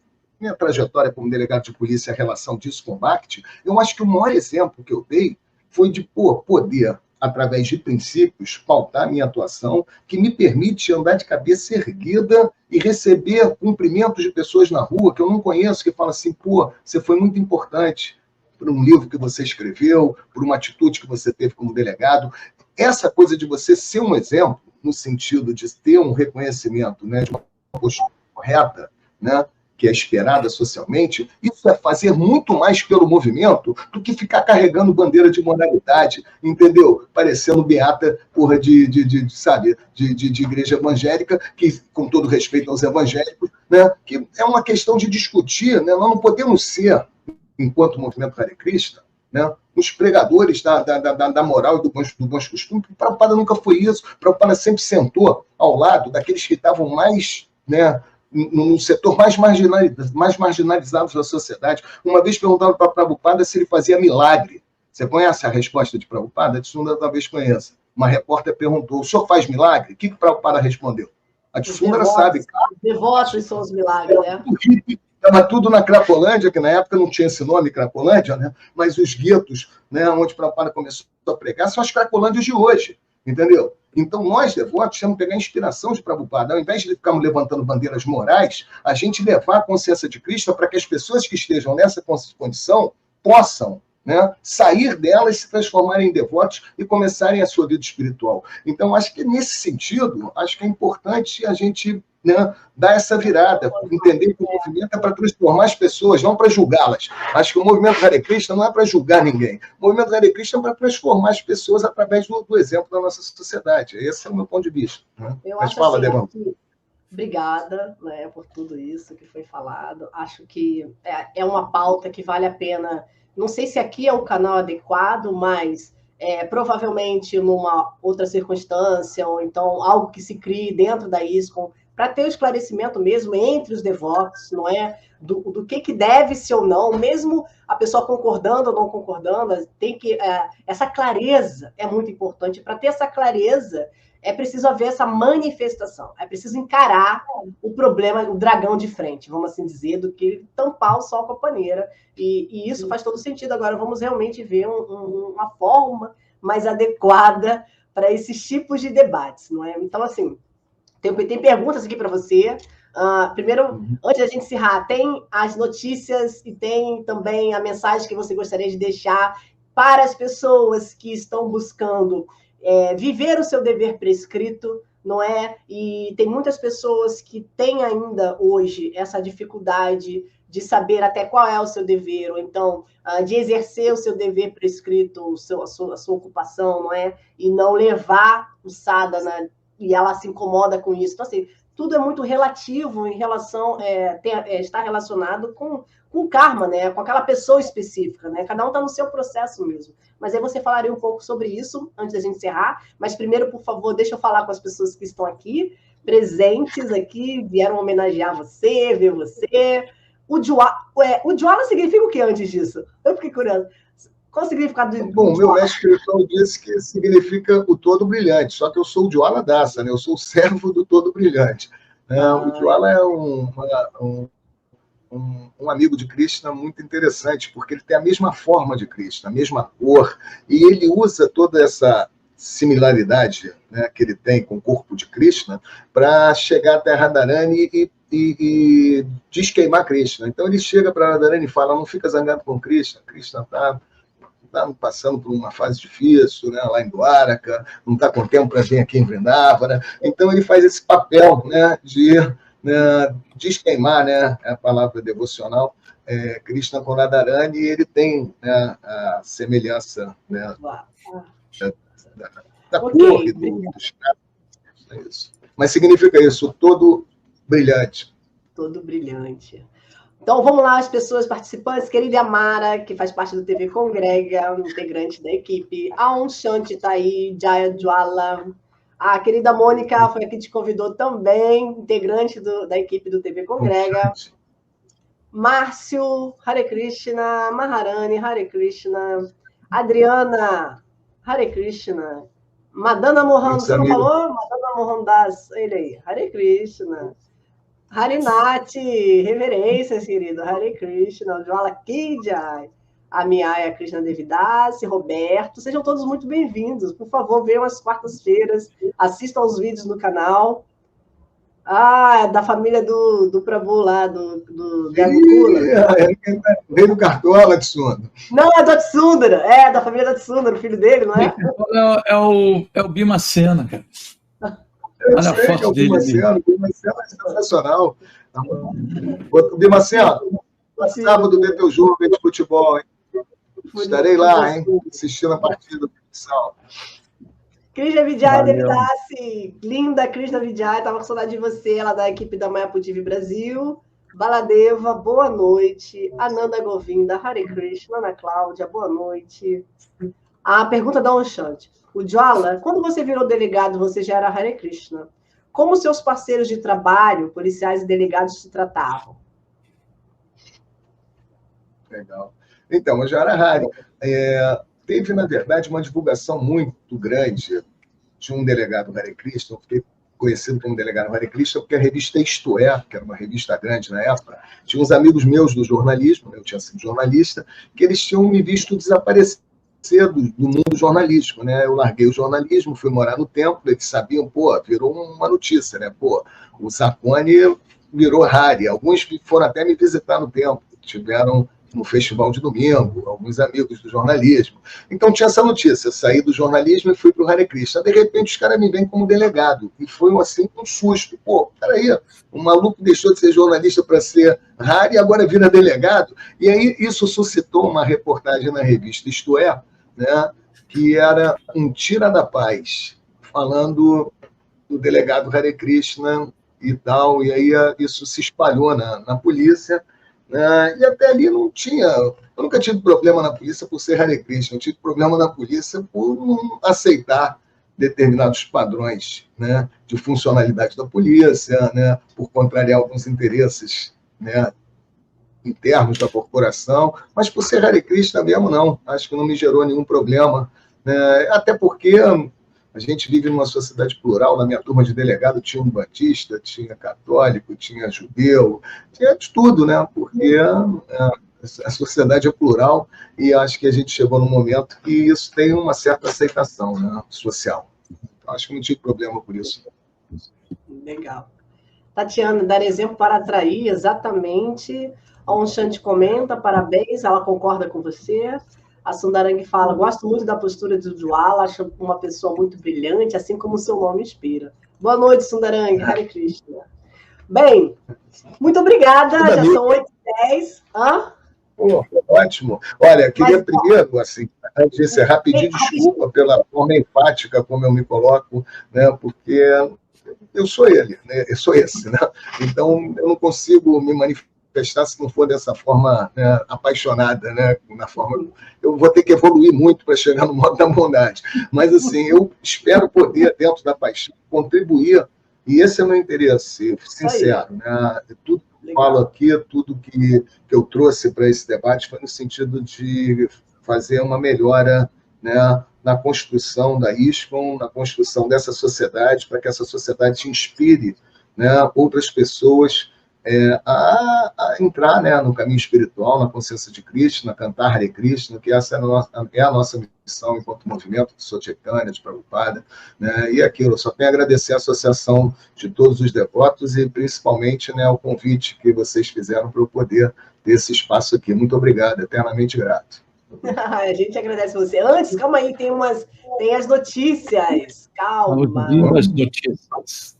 trajetória como delegado de polícia, a relação disso com o Bhakti, eu acho que o maior exemplo que eu dei foi de poder, através de princípios, pautar minha atuação, que me permite andar de cabeça erguida e receber cumprimentos de pessoas na rua que eu não conheço, que falam assim, pô, você foi muito importante por um livro que você escreveu, por uma atitude que você teve como delegado. Essa coisa de você ser um exemplo, no sentido de ter um reconhecimento, né, de uma postura correta, né, que é esperada socialmente, isso é fazer muito mais pelo movimento do que ficar carregando bandeira de moralidade, entendeu? Parecendo beata, porra, de igreja evangélica, que, com todo respeito aos evangélicos, né, que é uma questão de discutir, né? Nós não podemos ser, enquanto movimento Hare Krishna, né, os pregadores da moral e do bons costumes. O Prabhupada nunca foi isso. O Prabhupada sempre sentou ao lado daqueles que estavam mais, né, no setor mais marginalizado da sociedade. Uma vez perguntaram para Prabhupada se ele fazia milagre. Você conhece a resposta de Prabhupada? A Tsundara talvez conheça. Uma repórter perguntou, o senhor faz milagre? O que Prabhupada respondeu? A Tsundara sabe. Devotos são os milagres, né? Estava tudo na Cracolândia, que na época não tinha esse nome, Cracolândia, né? Mas os guetos, né, onde Prabhupada começou a pregar, são as Cracolândias de hoje, entendeu? Então, nós, devotos, temos que pegar inspiração de Prabhupada. Ao invés de ficarmos levantando bandeiras morais, a gente levar a consciência de Cristo para que as pessoas que estejam nessa condição possam, né, sair delas, se transformarem em devotos e começarem a sua vida espiritual. Então, acho que nesse sentido, acho que é importante a gente né, dar essa virada, entender que o movimento é para transformar as pessoas, não para julgá-las. Acho que o movimento Hare Krishna não é para julgar ninguém. O movimento Hare Krishna é para transformar as pessoas através do exemplo da nossa sociedade. Esse é o meu ponto de vista. Né? Mas fala, Devon. Obrigada, né, por tudo isso que foi falado. Acho que é uma pauta que vale a pena. Não sei se aqui é o canal adequado, mas provavelmente numa outra circunstância, ou então algo que se crie dentro da ISKCON, para ter o esclarecimento mesmo entre os devotos, não é? Do que deve-se ou não, mesmo a pessoa concordando ou não concordando, tem que essa clareza é muito importante. Para ter essa clareza, é preciso haver essa manifestação, é preciso encarar o problema, o dragão de frente, vamos assim dizer, do que tampar o sol com a paneira, e isso faz todo sentido. Agora vamos realmente ver uma forma mais adequada para esses tipos de debates, não é? Então, assim, tem perguntas aqui para você. Primeiro, antes da gente encerrar, tem as notícias e tem também a mensagem que você gostaria de deixar para as pessoas que estão buscando viver o seu dever prescrito, não é? E tem muitas pessoas que têm ainda hoje essa dificuldade de saber até qual é o seu dever, ou então de exercer o seu dever prescrito, a sua ocupação, não é? E não levar o sadhana, e ela se incomoda com isso. Então, assim, tudo é muito relativo em relação, está relacionado com o karma, né? Com aquela pessoa específica, né? Cada um está no seu processo mesmo. Mas aí você falaria um pouco sobre isso antes da gente encerrar. Mas primeiro, por favor, deixa eu falar com as pessoas que estão aqui, presentes aqui, vieram homenagear você, ver você. O Jwala significa o que antes disso? Eu fiquei curiosa. Qual o significado do Bom, meu mestre espiritual disse que significa o todo brilhante, só que eu sou o Jwala Dasa, né? Eu sou o servo do todo brilhante. O Jwala é um amigo de Krishna muito interessante, porque ele tem a mesma forma de Krishna, a mesma cor, e ele usa toda essa similaridade, né, que ele tem com o corpo de Krishna para chegar até Radharani e desqueimar Krishna. Então ele chega para Radharani e fala: não fica zangado com Krishna, Krishna está passando por uma fase difícil, né, lá em Dwaraka, não está com tempo para vir aqui em Vrindavana. Então ele faz esse papel, né, de desqueimar, né, a palavra devocional, Krishna com Radharani, e ele tem, né, a semelhança, né, da cor e dos traços. Mas significa isso, todo brilhante. Todo brilhante. Então, vamos lá, as pessoas participantes. Querida Amara, que faz parte do TV Congrega, integrante da equipe. Aum Shanti está aí, Jaya Jwala. A querida Mônica foi aqui, te convidou também, integrante da equipe do TV Congrega. Márcio, Hare Krishna. Maharani, Hare Krishna. Adriana, Hare Krishna. Madana Mohan, você não falou? Madana Mohan Das, ele aí, Hare Krishna. Harinati, reverências, querido, Hare Krishna, Jwala Kijai, a Miaya Krishna Devidasi, Roberto, sejam todos muito bem-vindos. Por favor, venham às quartas-feiras, assistam aos vídeos no canal. É da família do Prabhu lá, do Gurukula. Veio do Cartola, Tsundara. Não, é do Tsundara, da família da Tsundara, o filho dele, não é? É o Bhimacena, cara. Olha a foto dele. O Bhimacena é sensacional. O Bhimacena, sábado tem teu jogo de futebol, hein? Estarei lá, hein? Assistindo a partida do futsal. Krishna Vijay Devidasi, linda Krishna Vijay, estava com saudade de você, ela da equipe da Maya Pudivi Brasil. Baladeva, boa noite. Ananda Govinda, Hare Krishna. Ana Cláudia, boa noite. A pergunta da Onchante. O Jwala, quando você virou delegado, você já era Hare Krishna. Como seus parceiros de trabalho, policiais e delegados, te tratavam? Legal. Então, eu já era Hare. Teve, na verdade, uma divulgação muito grande de um delegado Hare Krishna. Eu fiquei conhecido como delegado Hare Krishna porque a revista Isto É, que era uma revista grande na época, tinha uns amigos meus do jornalismo, eu tinha sido jornalista, que eles tinham me visto desaparecer do mundo jornalístico, né? Eu larguei o jornalismo, fui morar no templo, eles sabiam, virou uma notícia, né? O Sakone virou Hare. Alguns foram até me visitar no templo, tiveram no festival de domingo, alguns amigos do jornalismo. Então tinha essa notícia, eu saí do jornalismo e fui para o Hare Krishna. De repente os caras me vêm como delegado, e foi assim um susto. Pô, peraí, o maluco deixou de ser jornalista para ser Hare e agora vira delegado. E aí isso suscitou uma reportagem na revista Isto É, né, que era um Tira da Paz, falando do delegado Hare Krishna e tal, e aí isso se espalhou na polícia, né? E até ali não tinha... Eu nunca tive problema na polícia por ser Hare Krishna, eu tive problema na polícia por não aceitar determinados padrões, né, de funcionalidade da polícia, né, por contrariar alguns interesses, né, internos da corporação, mas por ser Hare Krishna mesmo, não. Acho que não me gerou nenhum problema, né, até porque a gente vive numa sociedade plural. Na minha turma de delegado tinha um batista, tinha católico, tinha judeu, tinha de tudo, né? Porque a sociedade é plural e acho que a gente chegou num momento que isso tem uma certa aceitação, né, social. Então, acho que não tive problema por isso. Legal. Tatiana, dar exemplo para atrair, exatamente. A Onchante comenta, parabéns, ela concorda com você. A Sundarang fala, gosto muito da postura do Djwala, acho uma pessoa muito brilhante, assim como o seu nome inspira. Boa noite, Sundarang, Hare Krishna. Bem, muito obrigada, já são 8h10. Pô, ótimo. Olha, queria primeiro, assim, antes de encerrar, pedir desculpa pela forma enfática como eu me coloco, né, porque eu sou ele, né, eu sou esse, né? Então, eu não consigo me manifestar se não for dessa forma, né, apaixonada, né, na forma... Eu vou ter que evoluir muito para chegar no modo da bondade. Mas, assim, eu espero poder, dentro da paixão, contribuir, e esse é o meu interesse sincero, né? Tudo que eu falo aqui, tudo que eu trouxe para esse debate foi no sentido de fazer uma melhora, né, na construção da ISKCON, na construção dessa sociedade, para que essa sociedade inspire, né, outras pessoas a entrar, né, no caminho espiritual, na consciência de Krishna, a cantar Hare Krishna, que essa é a nossa missão enquanto movimento de Sochaitanya, de Prabhupada, né, e aquilo. Eu só tenho a agradecer a associação de todos os devotos e, principalmente, né, o convite que vocês fizeram para eu poder ter esse espaço aqui. Muito obrigado, eternamente grato. A gente agradece você. Antes, calma aí, tem as notícias. Calma. As notícias.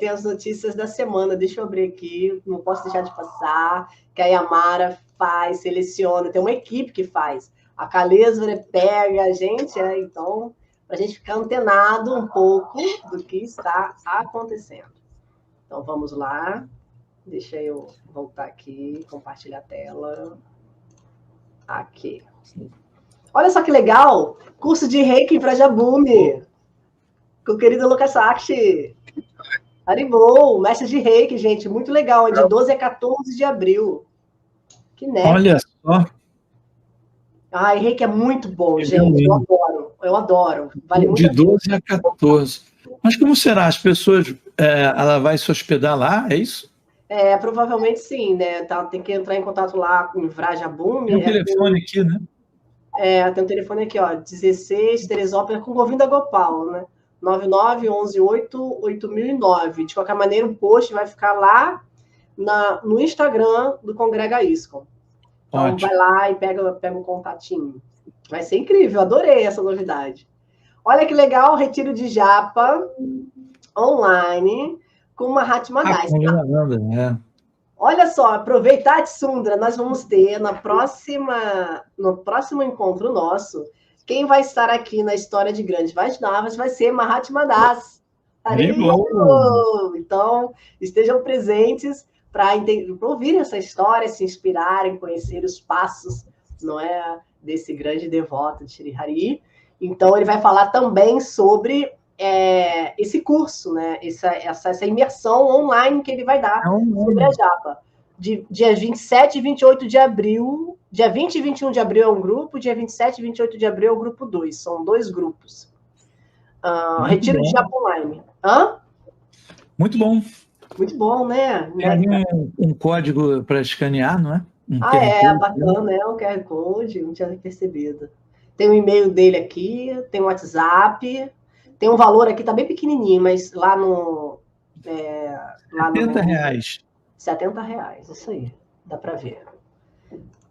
Tem as notícias da semana. Deixa eu abrir aqui, não posso deixar de passar. Que a Yamara faz, seleciona, tem uma equipe que faz. A Kalesvara pega a gente, então, para a gente ficar antenado um pouco do que está acontecendo. Então, vamos lá. Deixa eu voltar aqui, compartilhar a tela. Aqui. Olha só que legal! Curso de Reiki em Vrajabhumi, com o querido Lucas Sakshi. Haribol, mestre de Reiki, gente, muito legal. É de 12 a 14 de abril. Que neve. Olha só. Ai, Reiki é muito bom, gente. Eu adoro. Eu adoro. Vale muito de 12 a 14. Mas como será? As pessoas... ela vai se hospedar lá, é isso? Provavelmente sim, né? Tem que entrar em contato lá com Vrajabhumi. Tem um telefone aqui, né? Tem um telefone aqui, ó, 16, Teresópolis, com Govinda Gopal, né? 9911-8009. De qualquer maneira, o post vai ficar lá no Instagram do Congrega ISKCON. Então, ótimo. Vai lá e pega um contatinho. Vai ser incrível, adorei essa novidade. Olha que legal, retiro de japa online com uma Mahatma Das. Olha só, aproveitar, Sundra, nós vamos ter no próximo encontro nosso, quem vai estar aqui na História de Grandes Vaishnavas vai ser Mahatma Das. Então, estejam presentes para ouvir essa história, se inspirarem, conhecer os passos, não é, desse grande devoto de Shri Hari. Então, ele vai falar também sobre esse curso, né? Essa imersão online que ele vai dar sobre a japa. Dia 27 e 28 de abril, dia 20 e 21 de abril é um grupo, dia 27 e 28 de abril é o grupo 2, são 2 grupos. Retiro de japa online. Muito bom. Muito bom, né? Tem um código para escanear, não é? Bacana, um QR Code, não tinha percebido. Tem o e-mail dele aqui, tem o WhatsApp, tem um valor aqui, tá bem pequenininho, mas lá no... R$70. R$70, isso aí, dá para ver.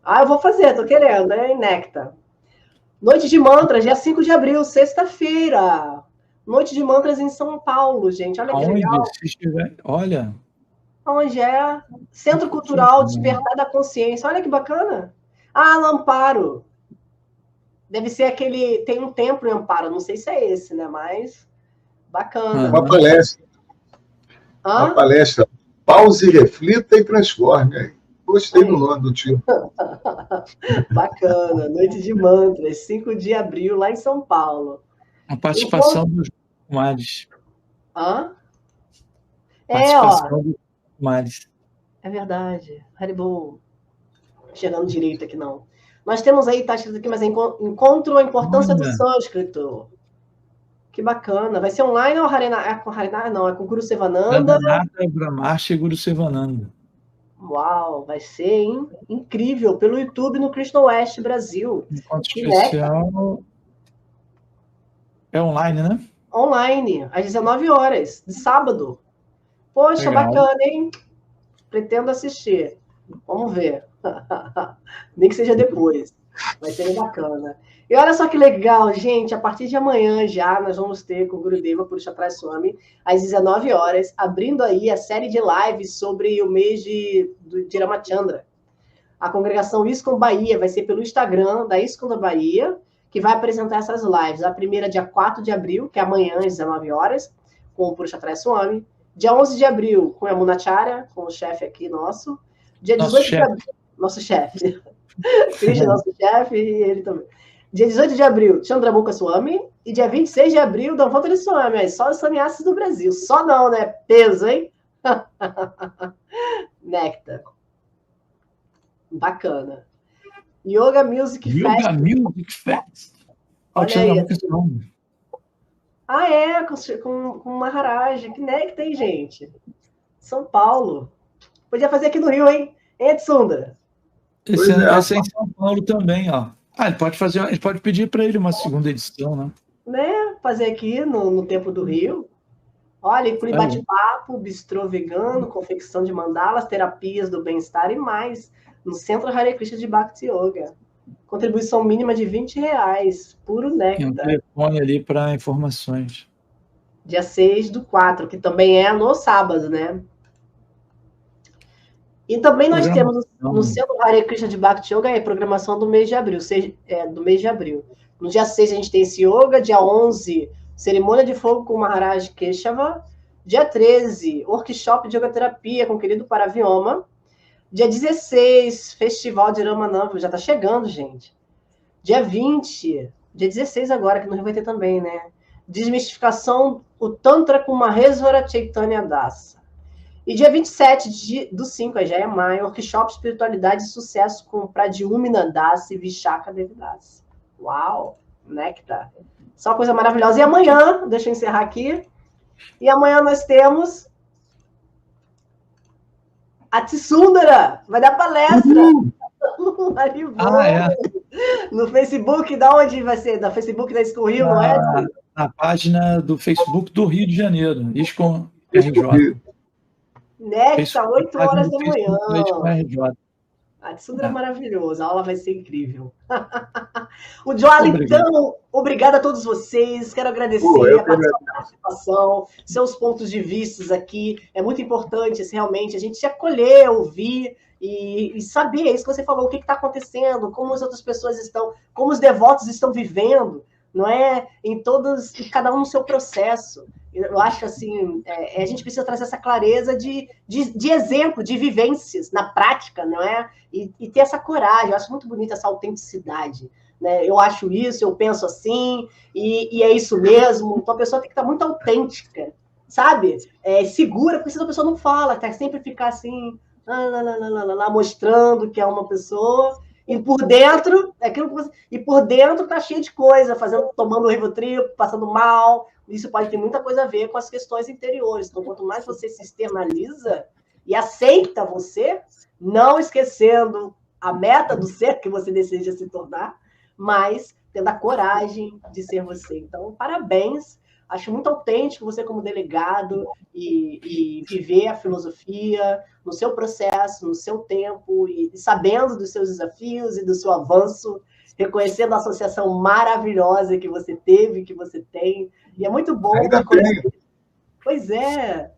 Ah, eu vou fazer, tô querendo, hein, Nectar? Noite de Mantras, dia 5 de abril, sexta-feira. Noite de Mantras em São Paulo, gente. Olha que Aonde? legal. Se estiver... Olha. Onde é? Centro Cultural Despertar da Consciência. Olha que bacana. Ah, Amparo. Deve ser aquele... Tem um templo em Amparo. Não sei se é esse, né? Mas bacana. Uma palestra. Hã? Uma palestra. Pause, reflita e transforme. Gostei do nome do tio. Bacana. Noite de Mantras, 5 de abril, lá em São Paulo. A participação dos comadres. Hã? Participação dos comadres. É verdade. Haribo. Chegando direito aqui, não. Nós temos aí, tá escrito aqui, mas encontro a importância do sânscrito. Que bacana. Vai ser online ou é com Harinara? Não, é com Guru Sevananda. Brahmarshi e Guru Sevananda. Uau, vai ser, hein? Incrível. Pelo YouTube no Krishna West Brasil. Encontro especial. É online, né? Online, às 19 horas, de sábado. Poxa, legal. Bacana, hein? Pretendo assistir. Vamos ver. Nem que seja depois. Vai ser bacana. E olha só que legal, gente. A partir de amanhã já nós vamos ter com o Gurudeva Purushatara Swami, às 19 horas, abrindo aí a série de lives sobre o mês de Ramachandra. A congregação ISKCON Bahia vai ser pelo Instagram da ISKCON da Bahia, que vai apresentar essas lives. A primeira, dia 4 de abril, que é amanhã, às 19 horas, com o Purushatara Swami. Dia 11 de abril, com a Munacharya, com o chefe aqui nosso. Dia 18 de abril, nosso chefe. Krishna, nosso chefe, e ele também. Dia 18 de abril, Chandramukha Swami. E dia 26 de abril, Dhanvantari Swami. Aí, só os sannyassis do Brasil. Só não, né? Peso, hein? Nectar. Bacana. Yoga Music Fest. Yoga Music Fest. Olha aí. Ah, é? Com Maharaj. Que nectar, hein, gente? São Paulo. Podia fazer aqui no Rio, hein? Tsundara? Esse ano vai ser em São Paulo também, ó. Ah, ele pode pedir para ele uma segunda edição, né? Né? Fazer aqui no Templo do Rio. Olha, inclui bate-papo, bistrô vegano, confecção de mandalas, terapias do bem-estar e mais. No Centro Hare Krishna de Bhakti Yoga. Contribuição mínima de R$20. Puro néctar. Tem um telefone ali para informações. Dia 6/4, que também é no sábado, né? E também nós temos no Centro Hare Krishna de Bhakti Yoga a programação do mês de abril. Do mês de abril. No dia 6 a gente tem esse yoga, dia 11, cerimônia de fogo com Maharaj Keshava. Dia 13, workshop de yoga terapia com o querido Paravioma. Dia 16, festival de Ramananda, já está chegando, gente. Dia 20, dia 16 agora, que no Rio vai ter também, né? Desmistificação, o Tantra com Maheswara Chaitanya Dasa. E dia 27/5, aí já é maio, workshop Espiritualidade e Sucesso com Pradyumna Dasa e Vishaka Devidasa. Uau, Nectar. Só coisa maravilhosa. E amanhã, deixa eu encerrar aqui, e amanhã nós temos a Tsundara, vai dar palestra. No Facebook, da onde vai ser? Da Facebook da ISKCON Rio, não é? Na página do Facebook do Rio de Janeiro, ISKCON RJ. Nectar, 8 horas da manhã. A Tsundara é maravilhosa, a aula vai ser incrível. O Joala, então, obrigado a todos vocês. Quero agradecer a participação, seus pontos de vista aqui. É muito importante, realmente, a gente se acolher, ouvir e saber, é isso que você falou, o que está acontecendo, como as outras pessoas estão, como os devotos estão vivendo, não é? Em cada um no seu processo. Eu acho assim, a gente precisa trazer essa clareza de exemplo, de vivências na prática, não é? E ter essa coragem. Eu acho muito bonita essa autenticidade, né? Eu acho isso, eu penso assim, e é isso mesmo. Então a pessoa tem que estar muito autêntica, sabe? Segura, porque senão a pessoa não fala, tá? Sempre ficar assim, mostrando que é uma pessoa. E por dentro, tá cheio de coisa, tomando Rivotril, passando mal. Isso pode ter muita coisa a ver com as questões interiores. Então, quanto mais você se externaliza e aceita você, não esquecendo a meta do ser que você deseja se tornar, mas tendo a coragem de ser você. Então, parabéns. Acho muito autêntico você como delegado e viver a filosofia no seu processo, no seu tempo, e sabendo dos seus desafios e do seu avanço, reconhecendo a associação maravilhosa que você teve, que você tem. E é muito bom Ainda te conhecer. Pois é.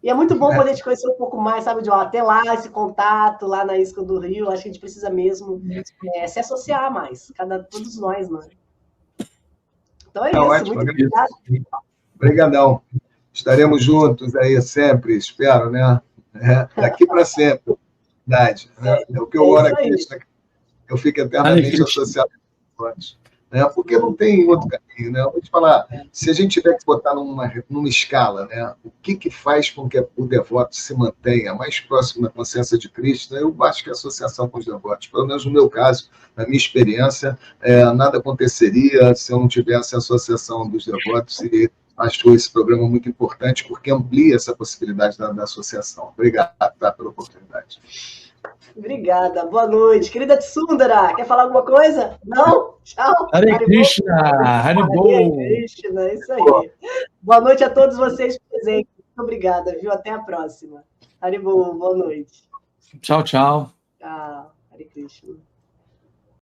E é muito bom poder te conhecer um pouco mais, sabe, João? Até lá, esse contato lá na Isca do Rio, acho que a gente precisa mesmo se associar mais, todos nós, né? Então é isso, ótimo, muito obrigado. Obrigadão. Estaremos juntos aí sempre, espero, né? Daqui para sempre, verdade. Né? É o que eu oro aqui, eu fico eternamente associado com os né? Porque não tem outro caminho, né? Eu vou te falar, se a gente tiver que botar numa escala, né? O que faz com que o devoto se mantenha mais próximo da consciência de Cristo, né? Eu acho que a associação com os devotos, pelo menos no meu caso, na minha experiência, nada aconteceria se eu não tivesse a associação dos devotos, e acho esse programa muito importante, porque amplia essa possibilidade da associação. Obrigado, tá, pela oportunidade. Obrigada. Boa noite. Querida Tsundara, quer falar alguma coisa? Não? Tchau. Hare Krishna. Haribol. Hare Krishna, isso aí. Boa noite a todos vocês presentes. Muito obrigada, viu? Até a próxima. Haribol, boa noite. Tchau, tchau. Tchau. Hare Krishna.